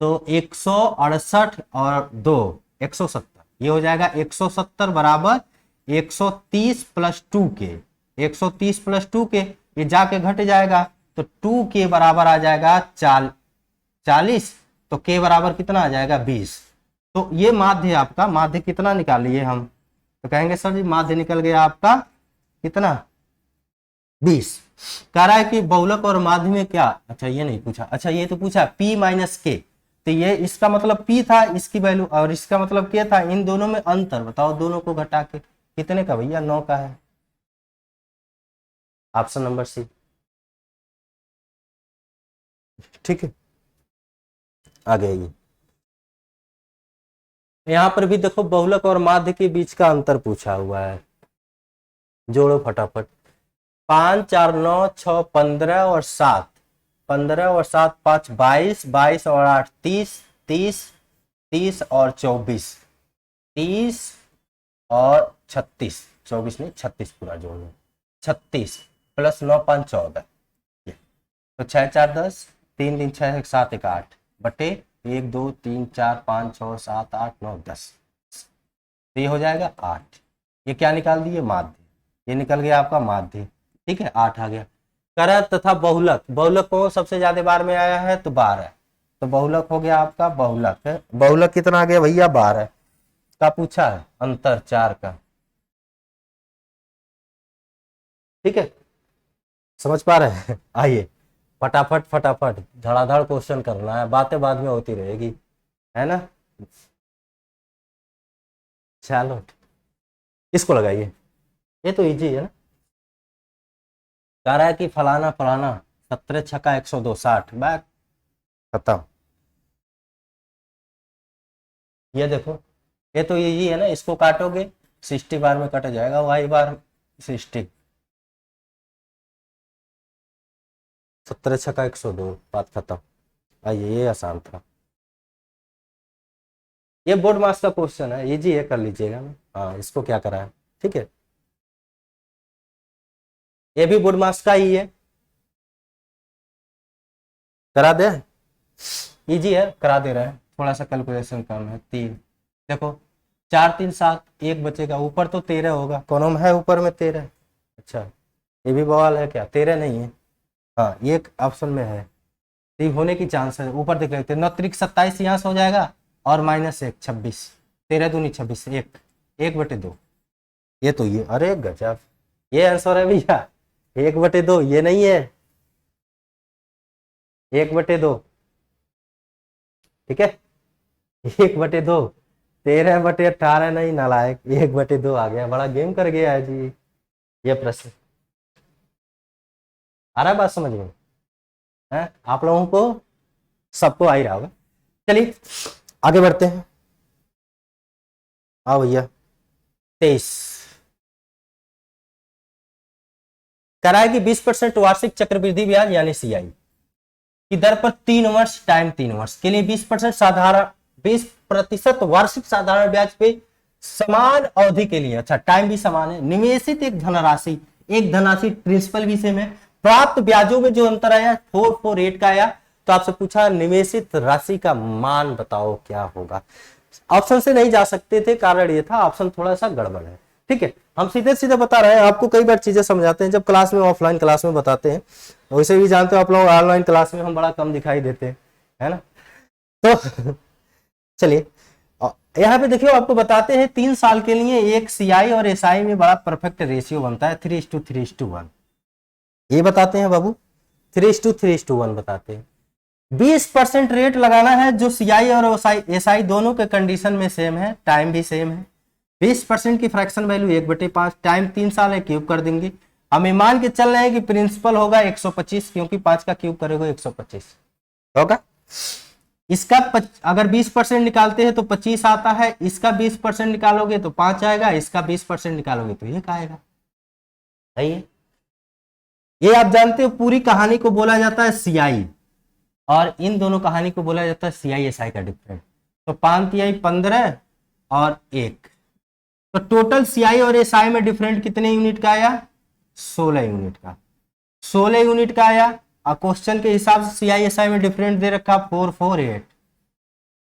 तो 168 और 2 170, ये हो जाएगा 170 बराबर 130 प्लस 2 के, 130 प्लस 2 के, ये जाके घट जाएगा तो 2 के बराबर आ जाएगा 40, तो के बराबर कितना आ जाएगा 20। तो ये माध्य आपका, माध्य कितना निकालिए हम, तो कहेंगे सर जी माध्य निकल गया आपका कितना 20। कह रहा है कि बहुलक और माध्य में क्या, अच्छा ये नहीं पूछा, अच्छा ये तो पूछा P माइनस के, तो ये इसका मतलब P था इसकी वैल्यू, और इसका मतलब क्या था, इन दोनों में अंतर बताओ, दोनों को घटा के कितने का भैया, 9 का है, ऑप्शन नंबर सी। ठीक है आगे आइए, यहां पर भी देखो बहुलक और माध्य के बीच का अंतर पूछा हुआ है, जोड़ो फटाफट। 5 4 9 6 15 और 7, 15 और 7 5 22, 22 और 8 30, 30 30 और 24, 30 और 36, 24 नहीं 36 पूरा जोड़ लो, 36 प्लस 9 5 14, तो 6 4 10, 3 3 6 1 7 1 8 बटे 1 2 3 4 5 6 7 8 9 10, तो ये हो जाएगा 8। ये क्या निकाल दिए, माध्य, ये निकल गया आपका माध्य। ठीक है 8 आ गया। करत तथा बहुलक, बहुलक को सबसे ज्यादा बार में आया है तो 12, तो बहुलक हो गया आपका, बहुलक है, बहुलक कितना आ गया भैया 12 का पूछा है, अंतर 4 का। ठीक है समझ पा रहे हैं आइए फटाफट फटाफट धड़ाधड़ क्वेश्चन करना है, बातें बाद में होती रहेगी, है ना। चलो इसको लगाइए, ये तो इजी है ना। कह रहा है कि फलाना फलाना 17 छक्का 102 60 बैक खत्म। ये देखो ये तो इजी है ना, इसको काटोगे 60 बार में कट जाएगा, वाई बार 60, 17 छक्का 102 बात खत्म। आइए ये आसान था, ये बोर्ड मास का क्वेश्चन है, इजी है कर लीजिएगा ना। हाँ इसको क्या करा है, ठीक है ये भी बोर्ड मास का ही है, करा दे, इजी है करा दे रहे हैं। थोड़ा सा कैलकुलेशन कम है, 3। देखो 4 3 7, 1 बचेगा, ऊपर तो 13 होगा, कौन में है ऊपर में 13। अच्छा ये भी बवाल है क्या, 13 नहीं है, हाँ एक ऑप्शन में है, तो ये होने की चांस है, ऊपर देख लेते हैं। 9 त्रिक 27 यहाँ से हो जाएगा, और -1 26, 13 दूनी 26, 1/2। ये तो ये, अरे गजब, ये आंसर है भैया, 1/2, ये नहीं है 1/2, ठीक है 1/2, 13/18 नहीं नालायक, 1/2 आ गया, बड़ा गेम कर गया है जी ये प्रश्न। आ रहा है बात समझ में है आप लोगों को, सबको आ ही रहा होगा। चलिए आगे बढ़ते हैं, आओ भैया 23 कराए कि 20% वार्षिक चक्रवृद्धि ब्याज यानी सीआई की दर पर 3 वर्ष टाइम 3 वर्ष के लिए 20% साधारण 20% वार्षिक साधारण ब्याज पे समान अवधि के लिए, अच्छा टाइम भी समान है, निवेशित एक धनराशि प्रिंसिपल भी सेम है, प्राप्त ब्याजों में जो अंतर आया 448 का आया, तो आपसे पूछा निवेशित राशि का मान बताओ क्या होगा। ऑप्शन से नहीं जा सकते थे, कारण ये था ऑप्शन थोड़ा सा गड़बड़ है, ठीक है हम सीधे सीधे बता रहे हैं आपको, कई बार चीजें समझाते हैं जब क्लास में, ऑफलाइन क्लास में बताते हैं, वैसे भी जानते हो आप लोग ऑनलाइन क्लास में हम बड़ा कम दिखाई देते हैं, है ना। तो चलिए यहाँ पे देखियो आपको बताते हैं 3 साल के लिए एक सीआई और एसआई में बड़ा परफेक्ट रेशियो बनता है 3:3:1, ये बताते हैं बाबू, 3:3:1 बताते हैं। 20% रेट लगाना है जो सीआई और एसआई दोनों के कंडीशन में सेम है, टाइम भी सेम है, 20% की फ्रैक्शन वैल्यू 1/5, टाइम 3 साल है, क्यूब कर देंगे। हम मान के चल रहे हैं कि प्रिंसिपल होगा 125, क्योंकि 5 का क्यूब करेगा 125 होगा। इसका अगर 20% निकालते हैं तो 25 आता है, इसका 20% निकालोगे तो 5 आएगा, इसका 20% निकालोगे तो 1 आएगा, सही है। ये आप जानते हो पूरी कहानी को बोला जाता है सीआई, और इन दोनों कहानी को बोला जाता है सीआई एसआई का डिफरेंस। तो 5 तिहाई 15 और 1, तो टोटल सीआई और एसआई में डिफरेंट कितने यूनिट का आया, 16 यूनिट का, 16 यूनिट का आया। और क्वेश्चन के हिसाब से सीआई एसआई में डिफरेंट दे रखा 448,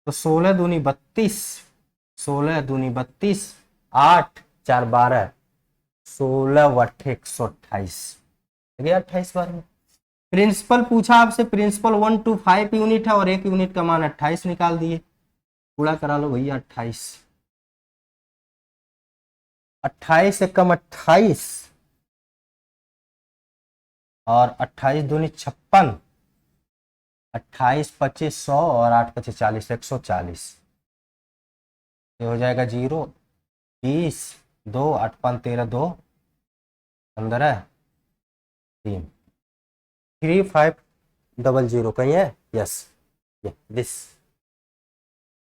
तो 16 दूनी 32, 16 दूनी 32, 8 4 12, 16 वट्ठे 128, 28 बार में। प्रिंसिपल पूछा आपसे, प्रिंसिपल 1 to 5 यूनिट है, और 1 यूनिट का मान 28 निकाल दिए, पूरा करा लो भैया 28, 28 से कम 28, और 28 दूनी 56, 28 25 100, और 8 25 40, 140, ये हो जाएगा 0, 20, 2 8 5 13, 2 15, 3, 3500 कहीं है, यस ये दिस,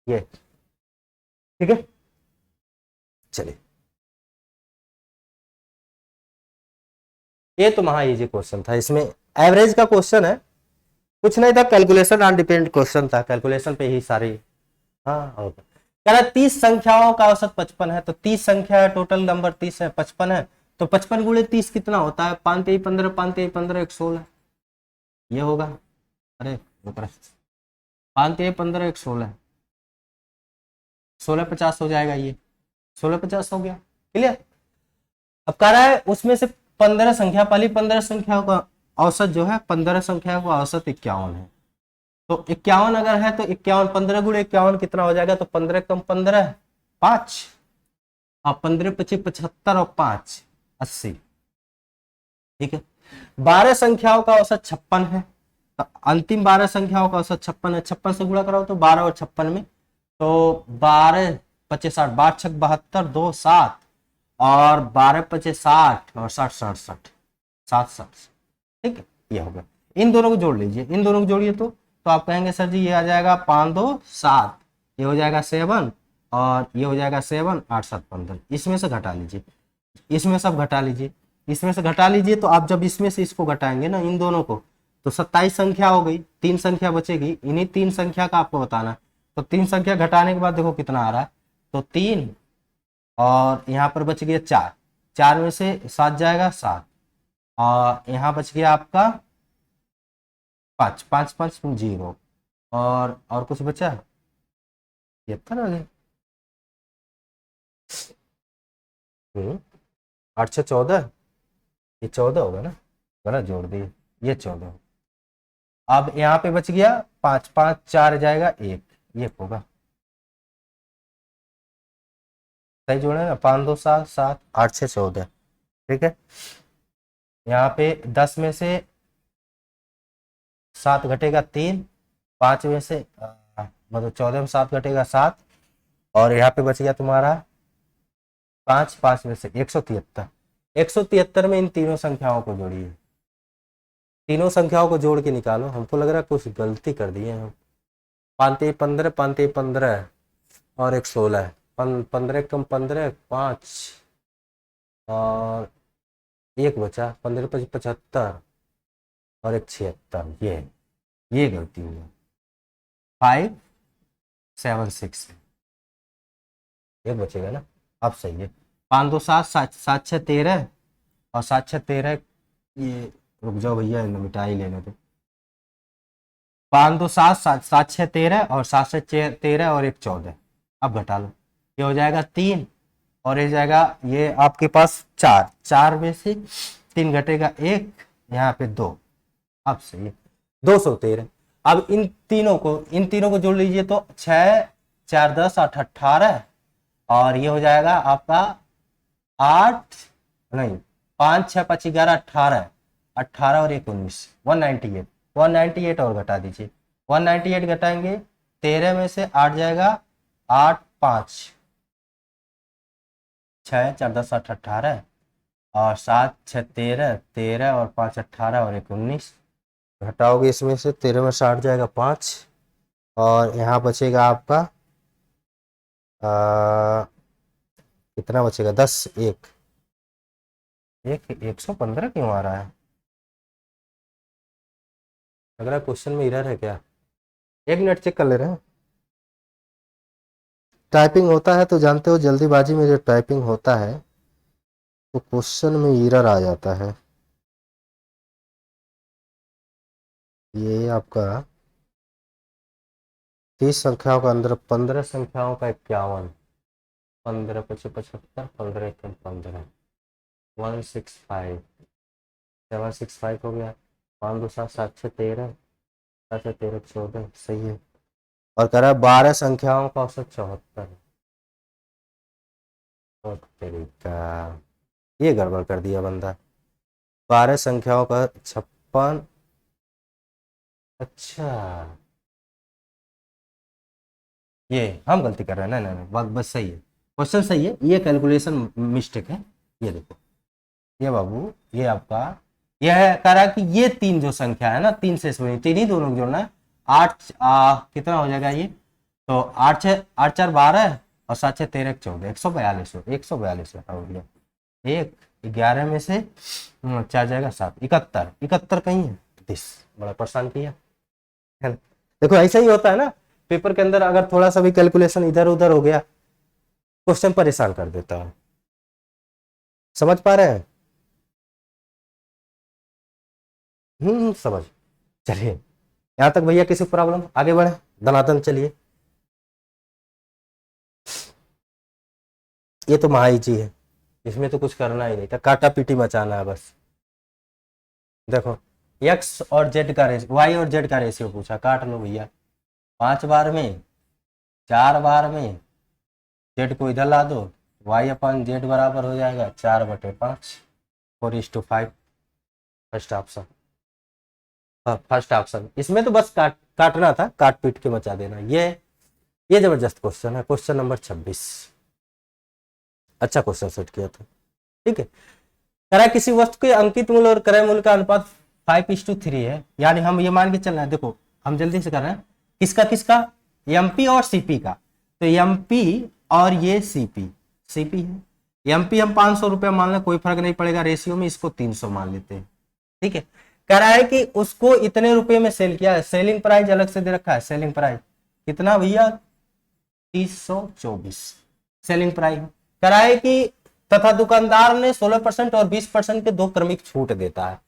ये ठीक है। चलिए ये तो महा इजी क्वेश्चन था, इसमें एवरेज का क्वेश्चन है, कुछ नहीं था, कैलकुलेशन ऑन डिपेंड क्वेश्चन था, कैलकुलेशन पे ही सारी, हाँ होगा। कह रहा 30 संख्याओं का औसत 55 है, तो 30 संख्या है, टोटल नंबर 30 है, 55 है, तो 55 गुणे 30 कितना होता है, 5 3 15, 5 3 15, 116, ये होगा, अरे 5 3 15, 116, 1650 हो जाएगा, ये 1650 हो गया, क्लियर। अब कह रहा है उसमें से 15 संख्या, पहली 15 संख्याओं का औसत जो है, 15 संख्याओं का औसत 51 है, तो 51 अगर है तो 51, 15 गुणे 51 कितना हो जाएगा, तो 15 कम 15 5, और 15 25 75, और 5 80, ठीक है। 12 संख्याओं का औसत 56 है, तो अंतिम 12 संख्याओं का औसत 56 है, 56 से गुणा कराओ तो 12 और 56 में, तो 12 25 60, 12 6 72, 2 7, और 12 25 60, और 60 67, 7 7, ठीक है, ये हो गया। इन दोनों को जोड़ लीजिए, इन दोनों को जोड़िए तो आप कहेंगे सर जी ये आ जाएगा 5 2 7, ये हो जाएगा 7, और ये हो जाएगा 7 8 7 15, इसमें से घटा लीजिए, इसमें सब घटा लीजिए, इसमें से घटा लीजिए, तो आप जब इसमें से इसको घटाएंगे ना इन दोनों को, तो 27 संख्या हो गई, 3 संख्या बचेगी, इन्हीं 3 संख्या का आपको बताना, तो 3 संख्या घटाने के बाद देखो कितना आ रहा है, तो 3, और यहाँ पर बच गया 4, 4 में से 7 जाएगा 7, और यहाँ बच गया आपका 5 5 5 0, और कुछ बचा, 73 आ गए। 8 6 14, ये 14 होगा ना, गलत जोड़ दिए, ये 14। अब यहाँ पे बच गया 5 5 4 जाएगा 1, ये होगा सही जोड़े ना, 5 2 7 7 8 6 14। ठीक है, यहाँ पे 10 में से 7 घटेगा 3, 5 में से मतलब 14 में 7 घटेगा 7, और यहाँ पे बच गया तुम्हारा 5 5 में से 173। 173 में इन तीनों संख्याओं को जोड़िए, तीनों संख्याओं को जोड़ के निकालो। हमको लग रहा है कुछ गलती कर दिए हम। 5 3 15, 5 3 15 और 1 16, 15 कम 15 5 और 1 बचा, 15 5 75 और 1 76। ये गलती हुई। 5 7 6 ये बचेगा ना, अब सही है। 5 2 7 7 7 6 13 और 7 6 13, ये रुक जाओ भैया, मिटा ही लेने दो। 5 2 7 7 7 6 13 और 7 से 13 और 1 14। अब घटा लो, ये हो जाएगा 3 और ये जाएगा, ये आपके पास 4, 4 में से 3 घटेगा 1, यहाँ पे 2। अब सही है, 213। अब इन तीनों को जोड़ लीजिए तो 6 4 10 8 18 और ये हो जाएगा आपका 8 नहीं 5 6 5 11 18, 18 और 1 19, 198। 198 और घटा दीजिए, 198 घटाएंगे 13 में से 8 जाएगा 8 5 6 4 10 8 18 और 7 6 13 13 और 5 18 और 1 19। घटाओगे इसमें से 13 में 60 जाएगा 5 और यहाँ बचेगा आपका कितना बचेगा 10 1 115 क्यों आ रहा है? लग रहा है क्वेश्चन में एरर है क्या? 1 मिनट चेक कर ले रहे हैं। टाइपिंग होता है तो जानते हो, जल्दीबाजी में जो टाइपिंग होता है तो क्वेश्चन में एरर आ जाता है। ये आपका 30 संख्याओं का अंदर 15 संख्याओं का 51, 15 5 75, 15 1 15, 165 765 हो गया। 5 2 7 7 6 13, 7 6 13 14, सही है। और कह रहा है 12 संख्याओं का औसत 74। तरीका ये गड़बड़ कर दिया बंदा। 12 संख्याओं का 56, अच्छा ये हम गलती कर रहे हैं। नहीं नहीं बात बस सही है, क्वेश्चन सही है, ये कैलकुलेशन मिस्टेक है। ये देखो, ये बाबू ये आपका ये है, कह रहा है कि ये 3 जो संख्या है ना, 3 से इसमें 3 ही दोनों को जोड़ना है। 8 कितना हो जाएगा ये, तो 8 6 8 4 12 और 7 6 13 14, 142 हो गया। 1 11 में से 4 जाएगा 7, 71 71 कहीं है 30, बड़ा परेशान किया है ना। देखो ऐसा ही होता है ना पेपर के अंदर, अगर थोड़ा सा भी कैलकुलेशन इधर उधर हो गया क्वेश्चन परेशान कर देता है। समझ पा रहे हैं? समझ। चलिए यहां तक भैया, किसी प्रॉब्लम? आगे बढ़े धनातन। चलिए ये तो महा इजी है, इसमें तो कुछ करना ही नहीं था, काटा पीटी मचाना है बस। देखो एक्स और जेड का रेशियो, वाई और जेड का रेशियो पूछा, काट लो भैया। 5 बार में 4 बार में जेड को इधर ला दो, वाई अपन जेड बराबर हो जाएगा 4/5, 4:5। First option, first option. इसमें तो बस काटना था, काट पीट के मचा देना। ये जबरदस्त क्वेश्चन है, क्वेश्चन नंबर 26। अच्छा क्वेश्चन सेट किया था। ठीक है, क्रय किसी वस्तु के अंकित मूल्य और क्रय मूल्य का अनुपात 5:3 है। यानी हम ये मान के चल रहे हैं, देखो हम जल्दी से कर रहे हैं, किसका किसका, एमपी और सीपी का। तो एमपी और ये सीपी है। एमपी हम 500 रुपया मान लें, कोई फर्क नहीं पड़ेगा रेशियो में, इसको 300 मान लेते हैं। ठीक है, कह रहा है कि उसको इतने रुपए में सेल किया है, सेलिंग प्राइस अलग से दे रखा है। सेलिंग प्राइस कितना भैया, 324 सेलिंग प्राइस। कह रहा है कि तथा दुकानदार ने 16% और 20% के 2 क्रमिक छूट देता है,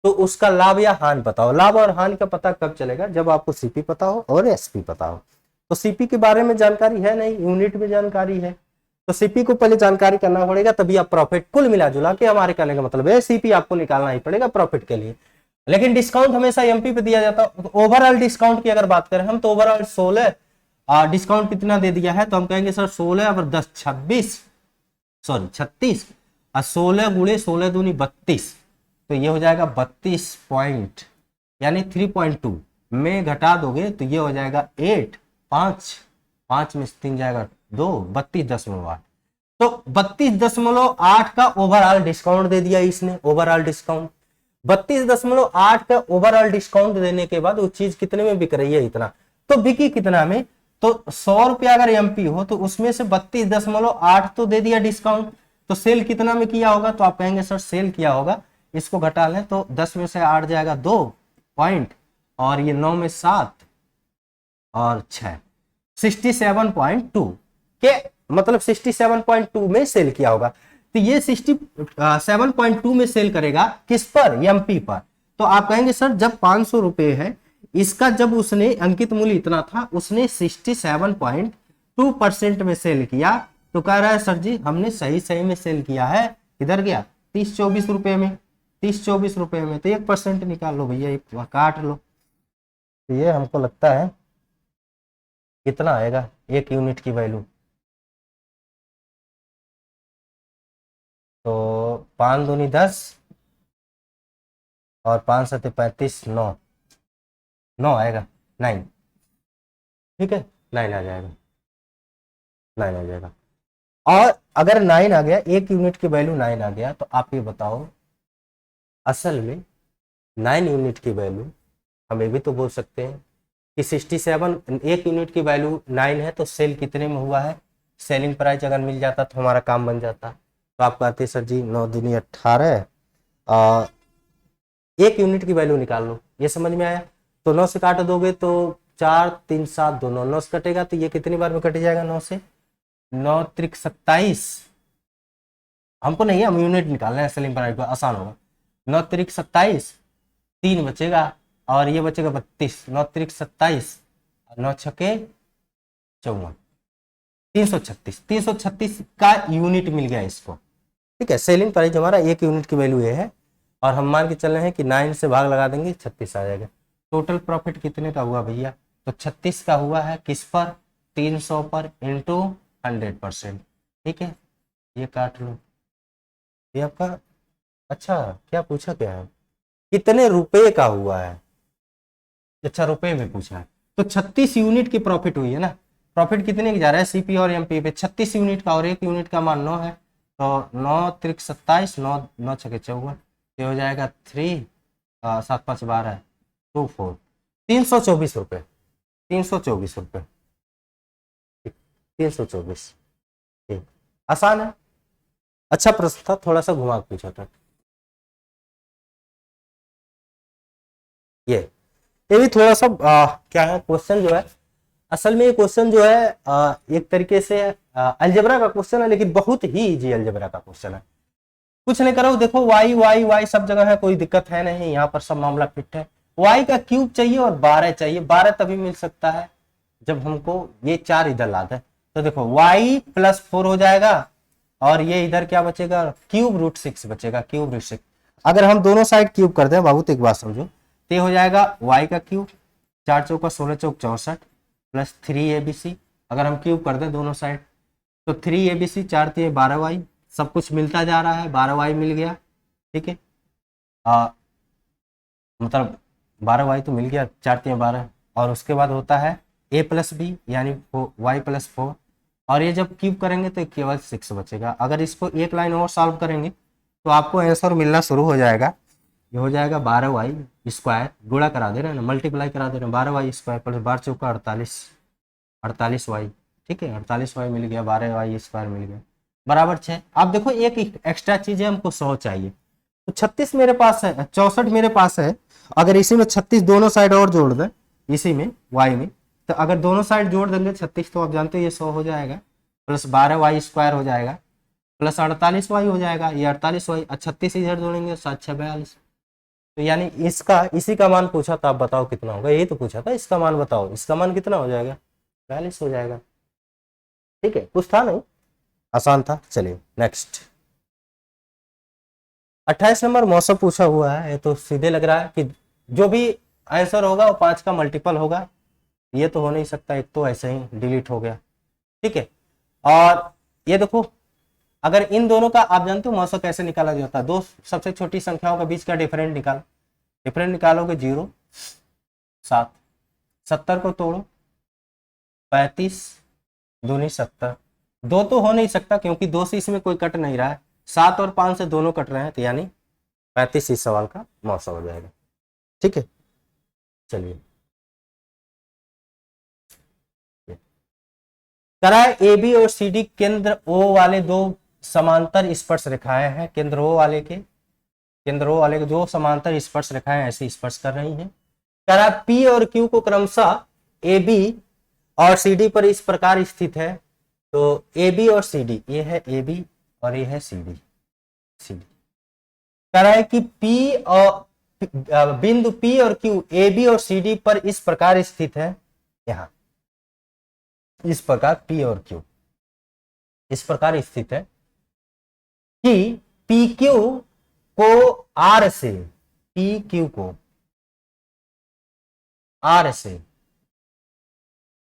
तो उसका लाभ या हानि बताओ। लाभ और हानि का पता कब चलेगा, जब आपको सीपी पता हो और एसपी पता हो। तो सीपी के बारे में जानकारी है नहीं, यूनिट में जानकारी है। तो सीपी को पहले जानकारी करना पड़ेगा, तभी आप प्रॉफिट, कुल मिला जुला के हमारे कहने का मतलब है सीपी आपको निकालना ही पड़ेगा प्रॉफिट के लिए। लेकिन डिस्काउंट हमेशा एमपी पे दिया जाता है। तो ओवरऑल डिस्काउंट की अगर बात करें हम, तो ओवरऑल 16 डिस्काउंट कितना दे दिया है, तो हम कहेंगे सर 16 और 10 26, सॉरी 36 और 16 गुणे 16 दूनी 32, तो ये हो जाएगा 32 पॉइंट, यानी 3.2 में घटा दोगे तो ये हो जाएगा 8, 5 में 3 जाएगा 2, 32.8। तो 32.8 का ओवरऑल डिस्काउंट दे दिया इसने, ओवरऑल डिस्काउंट 32.8 का ओवरऑल डिस्काउंट देने के बाद वो चीज कितने में बिक रही है, इतना। तो बिकी कितना में, तो 100 रुपया अगर एमपी हो तो उसमें से 32.8 तो दे दिया डिस्काउंट, तो सेल कितना में किया होगा, तो आप कहेंगे सर सेल किया होगा, इसको घटा लें तो 10 में से 8 जाएगा 2 पॉइंट, और ये 9 में 7 और 6, 67.2 के मतलब 67.2 में सेल किया होगा। तो ये 67.2 में सेल करेगा किस पर, एमपी पर। तो आप कहेंगे सर जब 500 रुपए है, इसका जब उसने अंकित मूल्य इतना था, उसने 67.2% में सेल किया, तो कह रहा है सर जी हमने सही में सेल किया है, किधर गया 30-24 रुपए में, 30-24 रुपए में, तो 1% निकाल लो भैया, काट लो। तो ये हमको लगता है कितना आएगा एक यूनिट की वैल्यू, तो 5 दूनी 10 और 5 7 35, 9 आएगा, 9, ठीक है 9 आ जाएगा, 9 आ जाएगा। और अगर 9 आ गया, एक यूनिट की वैल्यू 9 आ गया, तो आप ये बताओ असल में 9 यूनिट की वैल्यू, हम ये भी तो बोल सकते हैं कि 67, एक यूनिट की वैल्यू 9 है, तो सेल कितने में हुआ है, सेलिंग प्राइस अगर मिल जाता तो हमारा काम बन जाता। तो आप कहते सर जी 9 दूनी 18, एक यूनिट की वैल्यू निकाल लो, ये समझ में आया। तो 9 से काट दोगे तो 4 3 7 2 9 से कटेगा, तो ये कितनी बार में कट जाएगा 9 से, 9 त्रिक 27, हमको नहीं है, हम यूनिट निकालना है, सेलिंग प्राइस आसान होगा। 9 त्रिक 27, 3 बचेगा और ये बचेगा 32, 9 त्रिक 27, 9 छके 54, 336 का यूनिट मिल गया इसको, ठीक है। सेलिंग प्राइस हमारा एक यूनिट की वैल्यू ये है, और हम मान के चल रहे हैं कि 9 से भाग लगा देंगे 36 आ जाएगा। टोटल प्रॉफिट कितने का हुआ भैया, तो 36 का हुआ है, किस पर, 300 पर इंटू 100%, ठीक है। ये काट लो, ये आपका, अच्छा क्या पूछा, क्या है, कितने रुपए का हुआ है, अच्छा रुपए में पूछा है। तो 36 यूनिट की प्रॉफिट हुई है ना, प्रॉफिट कितने की जा रहा है सीपी और एमपी पे, 36 यूनिट का, और एक यूनिट का मान 9 है, तो 9 त्रिक 27, 9 छके 54, ये हो जाएगा 3 7 5 12 24, 324 रुपये, 324 रुपये, 324, ठीक, आसान है। अच्छा प्रश्न था, थोड़ा सा घुमा के पूछा था ये भी थोड़ा सा क्या है क्वेश्चन जो है, असल में ये क्वेश्चन जो है एक तरीके से अलजेब्रा का क्वेश्चन है, लेकिन बहुत ही इजी अलजेब्रा का क्वेश्चन है। कुछ नहीं करो, देखो वाई वाई वाई सब जगह है, कोई दिक्कत है नहीं, यहाँ पर सब मामला फिट है। वाई का क्यूब चाहिए और 12 चाहिए, 12 तभी मिल सकता है जब हमको ये 4 इधर ला दे। तो देखो y + 4 हो जाएगा, और ये इधर क्या बचेगा, क्यूब रूट 6 बचेगा, क्यूब रूट 6। अगर हम दोनों साइड क्यूब कर दें बाबू, तो एक बात समझो, तो ये हो जाएगा y का क्यूब, 4 चौका 16 चौक 64 प्लस 3abc। अगर हम क्यूब कर दें दोनों साइड, तो 3abc 4 3 12y, सब कुछ मिलता जा रहा है, 12y मिल गया, ठीक है। मतलब 12y तो मिल गया, 4 3 12, और उसके बाद होता है a + b यानी y + 4, और ये जब क्यूब करेंगे तो केवल 6 बचेगा। अगर इसको एक लाइन और सॉल्व करेंगे तो आपको आंसर मिलना शुरू हो जाएगा, ये हो जाएगा 12y², गुणा करा दे रहे हैं ना, मल्टीप्लाई करा दे रहे हैं, 12y² प्लस 12 चौका 48y, ठीक है, 48y मिल गया, 12y² मिल गया, बराबर 6। अब देखो एक एक्स्ट्रा चीज है, हमको 100 चाहिए, तो 36 मेरे पास है, 64 मेरे पास है, अगर इसी में 36 दोनों साइड और जोड़ दें, इसी में y में, तो अगर दोनों साइड जोड़ देंगे 36, तो आप जानते हैं ये 100 हो जाएगा, प्लस 12y² हो जाएगा, प्लस 48y हो जाएगा, ये 48y, 36 इधर जोड़ेंगे 7 6 42। तो यानी इसका, इसी का मान पूछा था, आप बताओ कितना होगा, यही तो पूछा था, इसका मान बताओ, इसका मान कितना हो जाएगा, 42 हो जाएगा। ठीक है, कुछ था नहीं, आसान था। चलिए नेक्स्ट 28 नंबर मौसम पूछा हुआ है। ये तो सीधे लग रहा है कि जो भी आंसर होगा वो 5 का मल्टीपल होगा। ये तो हो नहीं सकता, एक तो ऐसे ही डिलीट हो गया। ठीक है, और ये देखो, अगर इन दोनों का आप जानते हो मौसम कैसे निकाला जाता है, दो सबसे छोटी संख्याओं के बीच का डिफरेंट निकाल, डिफरेंट निकालोगे 0 7, 70 को तोड़ो 35 दूनी 70, दो तो हो नहीं सकता क्योंकि दो से इसमें कोई कट नहीं रहा है, 7 और 5 से दोनों कट रहे हैं, तो यानी 35 इस सवाल का मौसम हो जाएगा। ठीक है, चलिए कराए ए बी और सी डी केंद्र ओ वाले दो समांतर स्पर्श रेखाएं हैं। केंद्र ओ वाले के जो समांतर स्पर्श रेखाएं ऐसे स्पर्श कर रही हैं। करा पी और क्यू को क्रमशः ए बी और सी डी पर इस प्रकार स्थित है। तो ए बी और सी डी, ये है ए बी और ये है सी डी। कह रहा है कि पी और बिंदु पी और क्यू ए बी और सी डी पर इस प्रकार स्थित है। यहां इस प्रकार पी और क्यू इस प्रकार स्थित है कि पी क्यू को आर से, पी क्यू को आर से,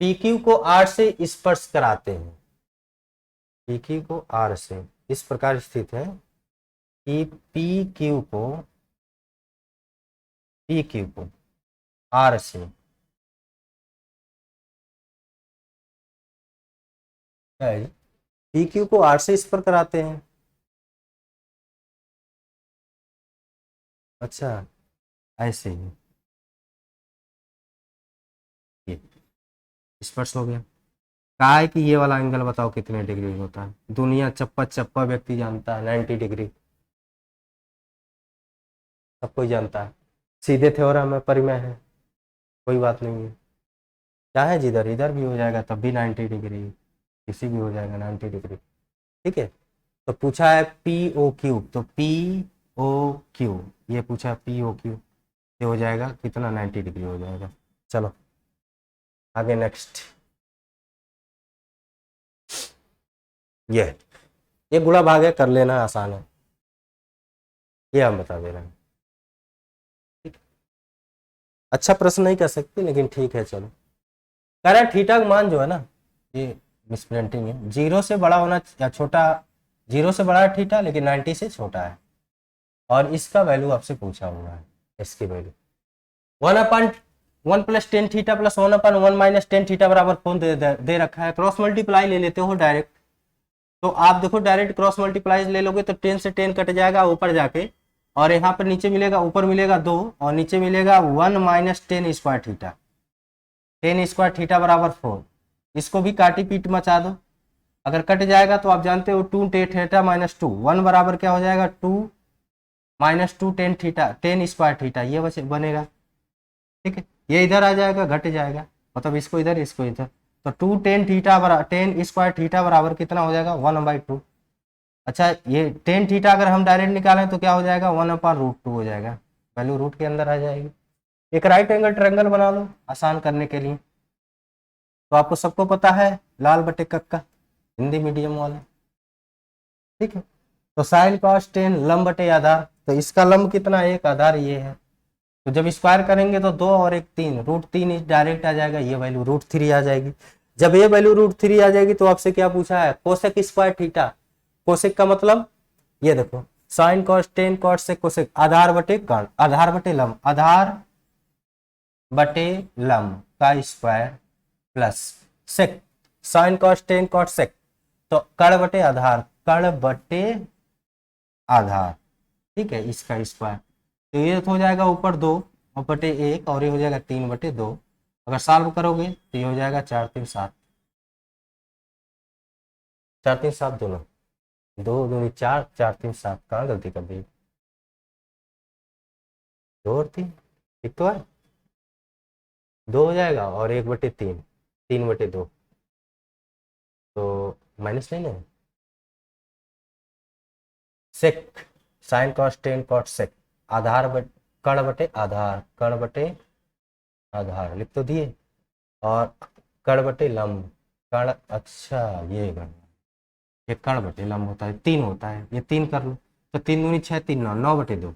पी क्यू को आर से स्पर्श कराते हैं। पी क्यू को आर से इस प्रकार स्थित है कि पी क्यू को आर से पी क्यू को आर से स्पर्श कराते हैं। अच्छा, ऐसे ही स्पर्श हो गया। कहा है कि ये वाला एंगल बताओ कितने डिग्री होता है। दुनिया चप्पा चप्पा व्यक्ति जानता है 90 डिग्री, सब कोई जानता है, सीधे थ्योरम में परिमेय है, कोई बात नहीं है। चाहे जिधर इधर भी हो जाएगा तब भी 90 डिग्री, किसी भी हो जाएगा 90 डिग्री। ठीक है, तो पूछा है पी ओ क्यू, तो पी ओ क्यू, ये पूछा पी ओ क्यू, ये हो जाएगा कितना 90 डिग्री हो जाएगा। चलो आगे नेक्स्ट, ये गुणा भाग है, कर लेना आसान है, ये हम बता दे रहे हैं। अच्छा प्रश्न नहीं कर सकती लेकिन ठीक है चलो। कह रहा है थीटा का मान जो है ना, ये मिसप्रिंटिंग है, 0 से बड़ा होना या छोटा, 0 से बड़ा है थीटा लेकिन 90 से छोटा है, और इसका वैल्यू आपसे पूछा हुआ है। इसकी value 1/1 + tan theta + 1/1 - tan theta बराबर कौन दे रखा है। क्रॉस मल्टीप्लाई ले लेते हो डायरेक्ट, तो आप देखो डायरेक्ट क्रॉस मल्टीप्लाई ले लोगे तो 10 से 10 कट जाएगा ऊपर जाके, और यहाँ पर नीचे मिलेगा, ऊपर मिलेगा 2 और नीचे मिलेगा 1 - tan square theta, tan square theta बराबर 4। इसको भी काटी पीट मचा दो, अगर कट जाएगा तो आप जानते हो 2 थीटा - 2 1 बराबर क्या हो जाएगा 2 - 2 tan theta, tan square theta, ये बनेगा। ठीक है, ये इधर आ जाएगा, घट जाएगा, मतलब इसको इधर इसको इधर, तो 2 tan थीटा बराबर tan स्क्वायर थीटा बराबर कितना हो जाएगा 1/2। अच्छा, ये tan थीटा अगर हम डायरेक्ट निकालें तो क्या हो जाएगा 1/√2 हो जाएगा, वैल्यू रूट के अंदर आ जाएगी। एक राइट एंगल ट्रायंगल बना लो आसान करने के लिए। तो आपको सबको पता है लाल बटे कक्का, हिंदी मीडियम वाले। ठीक है, तो साइन कॉस टेन लंब बटे आधार, तो इसका लंब कितना, एक, आधार ये है, तो जब स्क्वायर करेंगे तो 2 और 1 3, √3 डायरेक्ट आ जाएगा, ये वैल्यू √3 आ जाएगी। जब ये वैल्यू √3 आ जाएगी तो आपसे क्या पूछा है, कोसेक स्क्वायर थीटा। कोसेक का मतलब ये देखो, sine cos tan cos sec cosec, आधार बटे कर्ण, आधार बटे लंब, आधार बटे लंब का square plus sec, sine cos tan cos sec, तो कर्ण बटे आधार, कर्ण बटे आधार। ठीक है, इसका स्क्वायर, तो ये हो जाएगा ऊपर 2 और बटे 1 और ये हो जाएगा 3/2। अगर सॉल्व करोगे तो ये हो जाएगा 4 3 7, 4 3 7 दोनों, 2 2 4, 4 3 7, कहाँ गलती कर दी, 2 और 3 ठीक तो है, 2 हो जाएगा और 1/3, 3/2, तो माइनस नहीं है। Sec, sine cos tan cot sec, आधार बट कर्ण बटे आधार, कर्ण बटे आधार लिख तो दिए, और कण बटे लंब, कण, अच्छा ये गण, ये कण बटे लंब होता है, 3 होता है, ये 3 कर लो, तो 3 दूनी 6, 3 9, 9/2,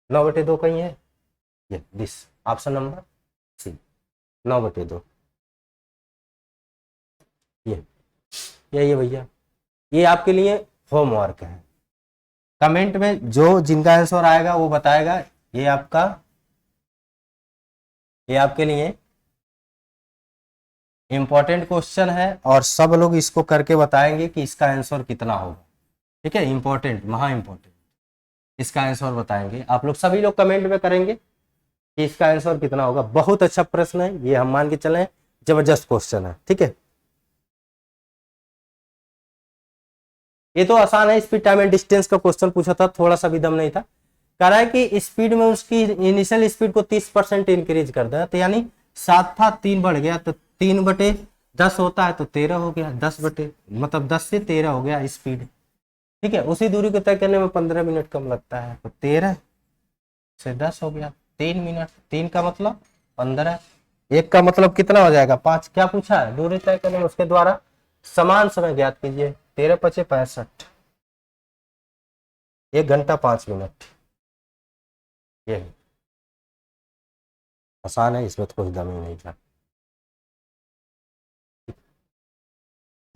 9/2 कहीं है, ये दिस ऑप्शन नंबर सी, 9/2, ये भैया, ये आपके लिए होमवर्क है। कमेंट में जो जिनका आंसर आएगा वो बताएगा, ये आपका, ये आपके लिए इंपॉर्टेंट क्वेश्चन है और सब लोग इसको करके बताएंगे कि इसका आंसर कितना होगा। ठीक है, इंपॉर्टेंट, महा इंपॉर्टेंट, इसका आंसर बताएंगे आप लोग, सभी लोग कमेंट में करेंगे कि इसका आंसर कितना होगा। बहुत अच्छा प्रश्न है ये, हम मान के चले जबरदस्त क्वेश्चन है। ठीक है, ये तो आसान है, स्पीड टाइम एंड डिस्टेंस का क्वेश्चन पूछा था, थोड़ा सा भी दम नहीं था। कह रहा है कि स्पीड में उसकी इनिशियल स्पीड को 30% इंक्रीज कर दिया, तो यानी 7 था, 3 बढ़ गया, तो 3/10 होता है, तो 13 हो गया, 10 मतलब 10 से 13 हो गया स्पीड। ठीक है, उसी दूरी को तय करने में 15 मिनट कम लगता है, तो 13 से 10 हो गया 3 मिनट, 3 का मतलब 15, 1 का मतलब कितना हो जाएगा 5। क्या पूछा है, दूरी तय करने में उसके द्वारा समान समय ज्ञात कीजिए, 13 × 5 = 65, 1 घंटा 5 मिनट। ये आसान है, इसमें तो कोई दम ही नहीं था।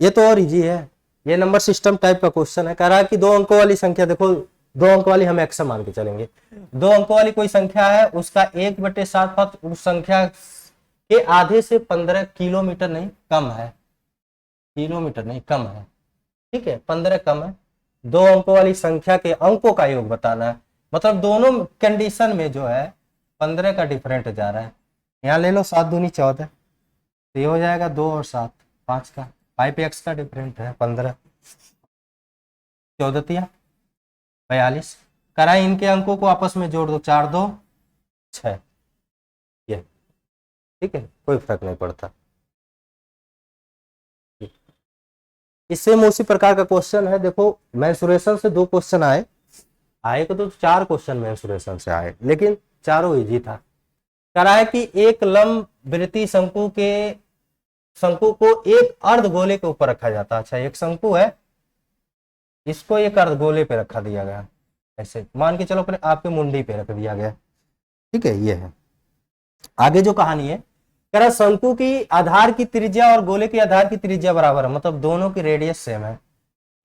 ये तो और इजी है, ये नंबर सिस्टम टाइप का क्वेश्चन है। कह रहा है कि 2 अंकों वाली संख्या, देखो 2 अंक वाली हम एक्स मान के चलेंगे, 2 अंकों वाली कोई संख्या है, उसका 1/7 उस संख्या के आधे से 15 किलोमीटर नहीं कम है, किलोमीटर नहीं कम है। ठीक है, 15 कम है। 2 अंकों वाली संख्या के अंकों का योग बताना है, मतलब दोनों कंडीशन में जो है 15 का डिफरेंट जा रहा है। यहाँ ले लो 7 दूनी 14, तो ये हो जाएगा 2 और 7 5 का, 5x का डिफरेंट है 15, 14 42। कराए इनके अंकों को आपस में जोड़ दो, 4 2 6, ये ठीक है, कोई फर्क नहीं पड़ता। इससे उसी प्रकार का क्वेश्चन है, देखो मेंसुरेशन से 2 क्वेश्चन आए को तो 4 क्वेश्चन मेंसुरेशन से आए, लेकिन चारों इजी था। करा है कि एक लंब वृत्तीय शंकु को एक अर्धगोले के ऊपर रखा जाता है। अच्छा, एक शंकु है, इसको एक अर्धगोले पे रखा दिया गया, ऐसे मान के चलो अपने आपके मुंडी पे रख दिया गया। ठीक है, ये है आगे जो कहानी है। कह रहा शंकु की आधार की त्रिज्या और गोले की आधार की त्रिज्या बराबर है, मतलब दोनों की रेडियस सेम है।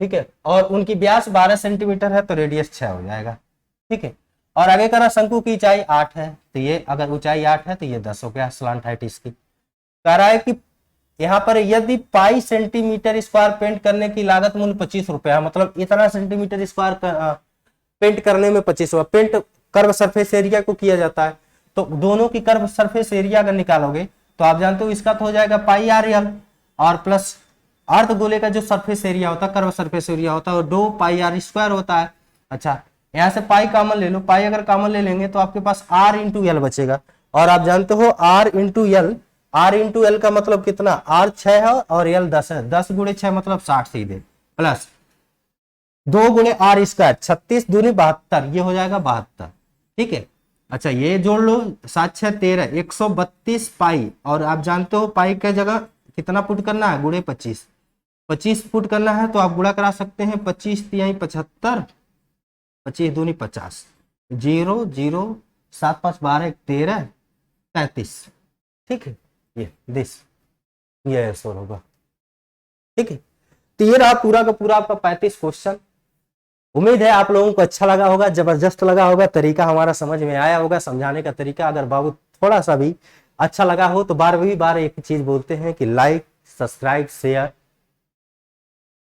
ठीक है, और उनकी व्यास 12 सेंटीमीटर है, तो रेडियस 6 हो जाएगा। ठीक है, और आगे कह रहा शंकु की ऊंचाई 8 है, तो ये अगर ऊंचाई 8 है तो ये 10 हो गया स्लांट हाइट इसकी। कह रहा है कि यहाँ पर यदि पाई सेंटीमीटर स्क्वायर पेंट करने की लागत मूल्य 25 रुपया, मतलब इतना सेंटीमीटर स्क्वायर पेंट करने में 25 रुपया। पेंट कर्व सरफेस एरिया को किया जाता है, तो दोनों की कर्व सरफेस एरिया अगर निकालोगे तो आप जानते हो इसका तो हो जाएगा πr_l और प्लस अर्धगोले का जो सरफेस एरिया होता है, कर्व सरफेस एरिया होता है, वो 2πr² होता है। अच्छा, यहाँ से पाई कॉमन ले लो, पाई अगर कॉमन ले लेंगे तो आपके पास r×l बचेगा, और आप जानते हो r×l का मतलब कितना, r 6 है और l 10 है, 10 × 6 मतलब 60 सीधे, प्लस 2 × r², 36 दूनी 72, ये हो जाएगा 72। ठीक है, अच्छा ये जोड़ लो, 7 6 13, 132 पाई, और आप जानते हो पाई के जगह कितना पुट करना है, गुणे 25, 25 पुट करना है, तो आप गुणा करा सकते हैं, 25 × 75, 25 दूनी 50, 0 0 7 5 12 13 35। ठीक है, ये दिस ये आंसर होगा। ठीक है, तो ये रहा पूरा का पूरा आपका 35 क्वेश्चन। उम्मीद है आप लोगों को अच्छा लगा होगा, जबरदस्त लगा होगा, तरीका हमारा समझ में आया होगा, समझाने का तरीका। अगर बाबू थोड़ा सा भी अच्छा लगा हो तो बार एक चीज बोलते हैं कि लाइक सब्सक्राइब शेयर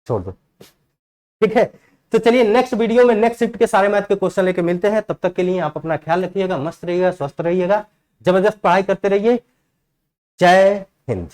छोड़ दो। ठीक है, तो चलिए नेक्स्ट वीडियो में नेक्स्ट शिफ्ट के सारे मैथ के क्वेश्चन लेके मिलते हैं। तब तक के लिए आप अपना ख्याल रखिएगा, मस्त रहिएगा, स्वस्थ रहिएगा, जबरदस्त पढ़ाई करते रहिए। जय हिंद।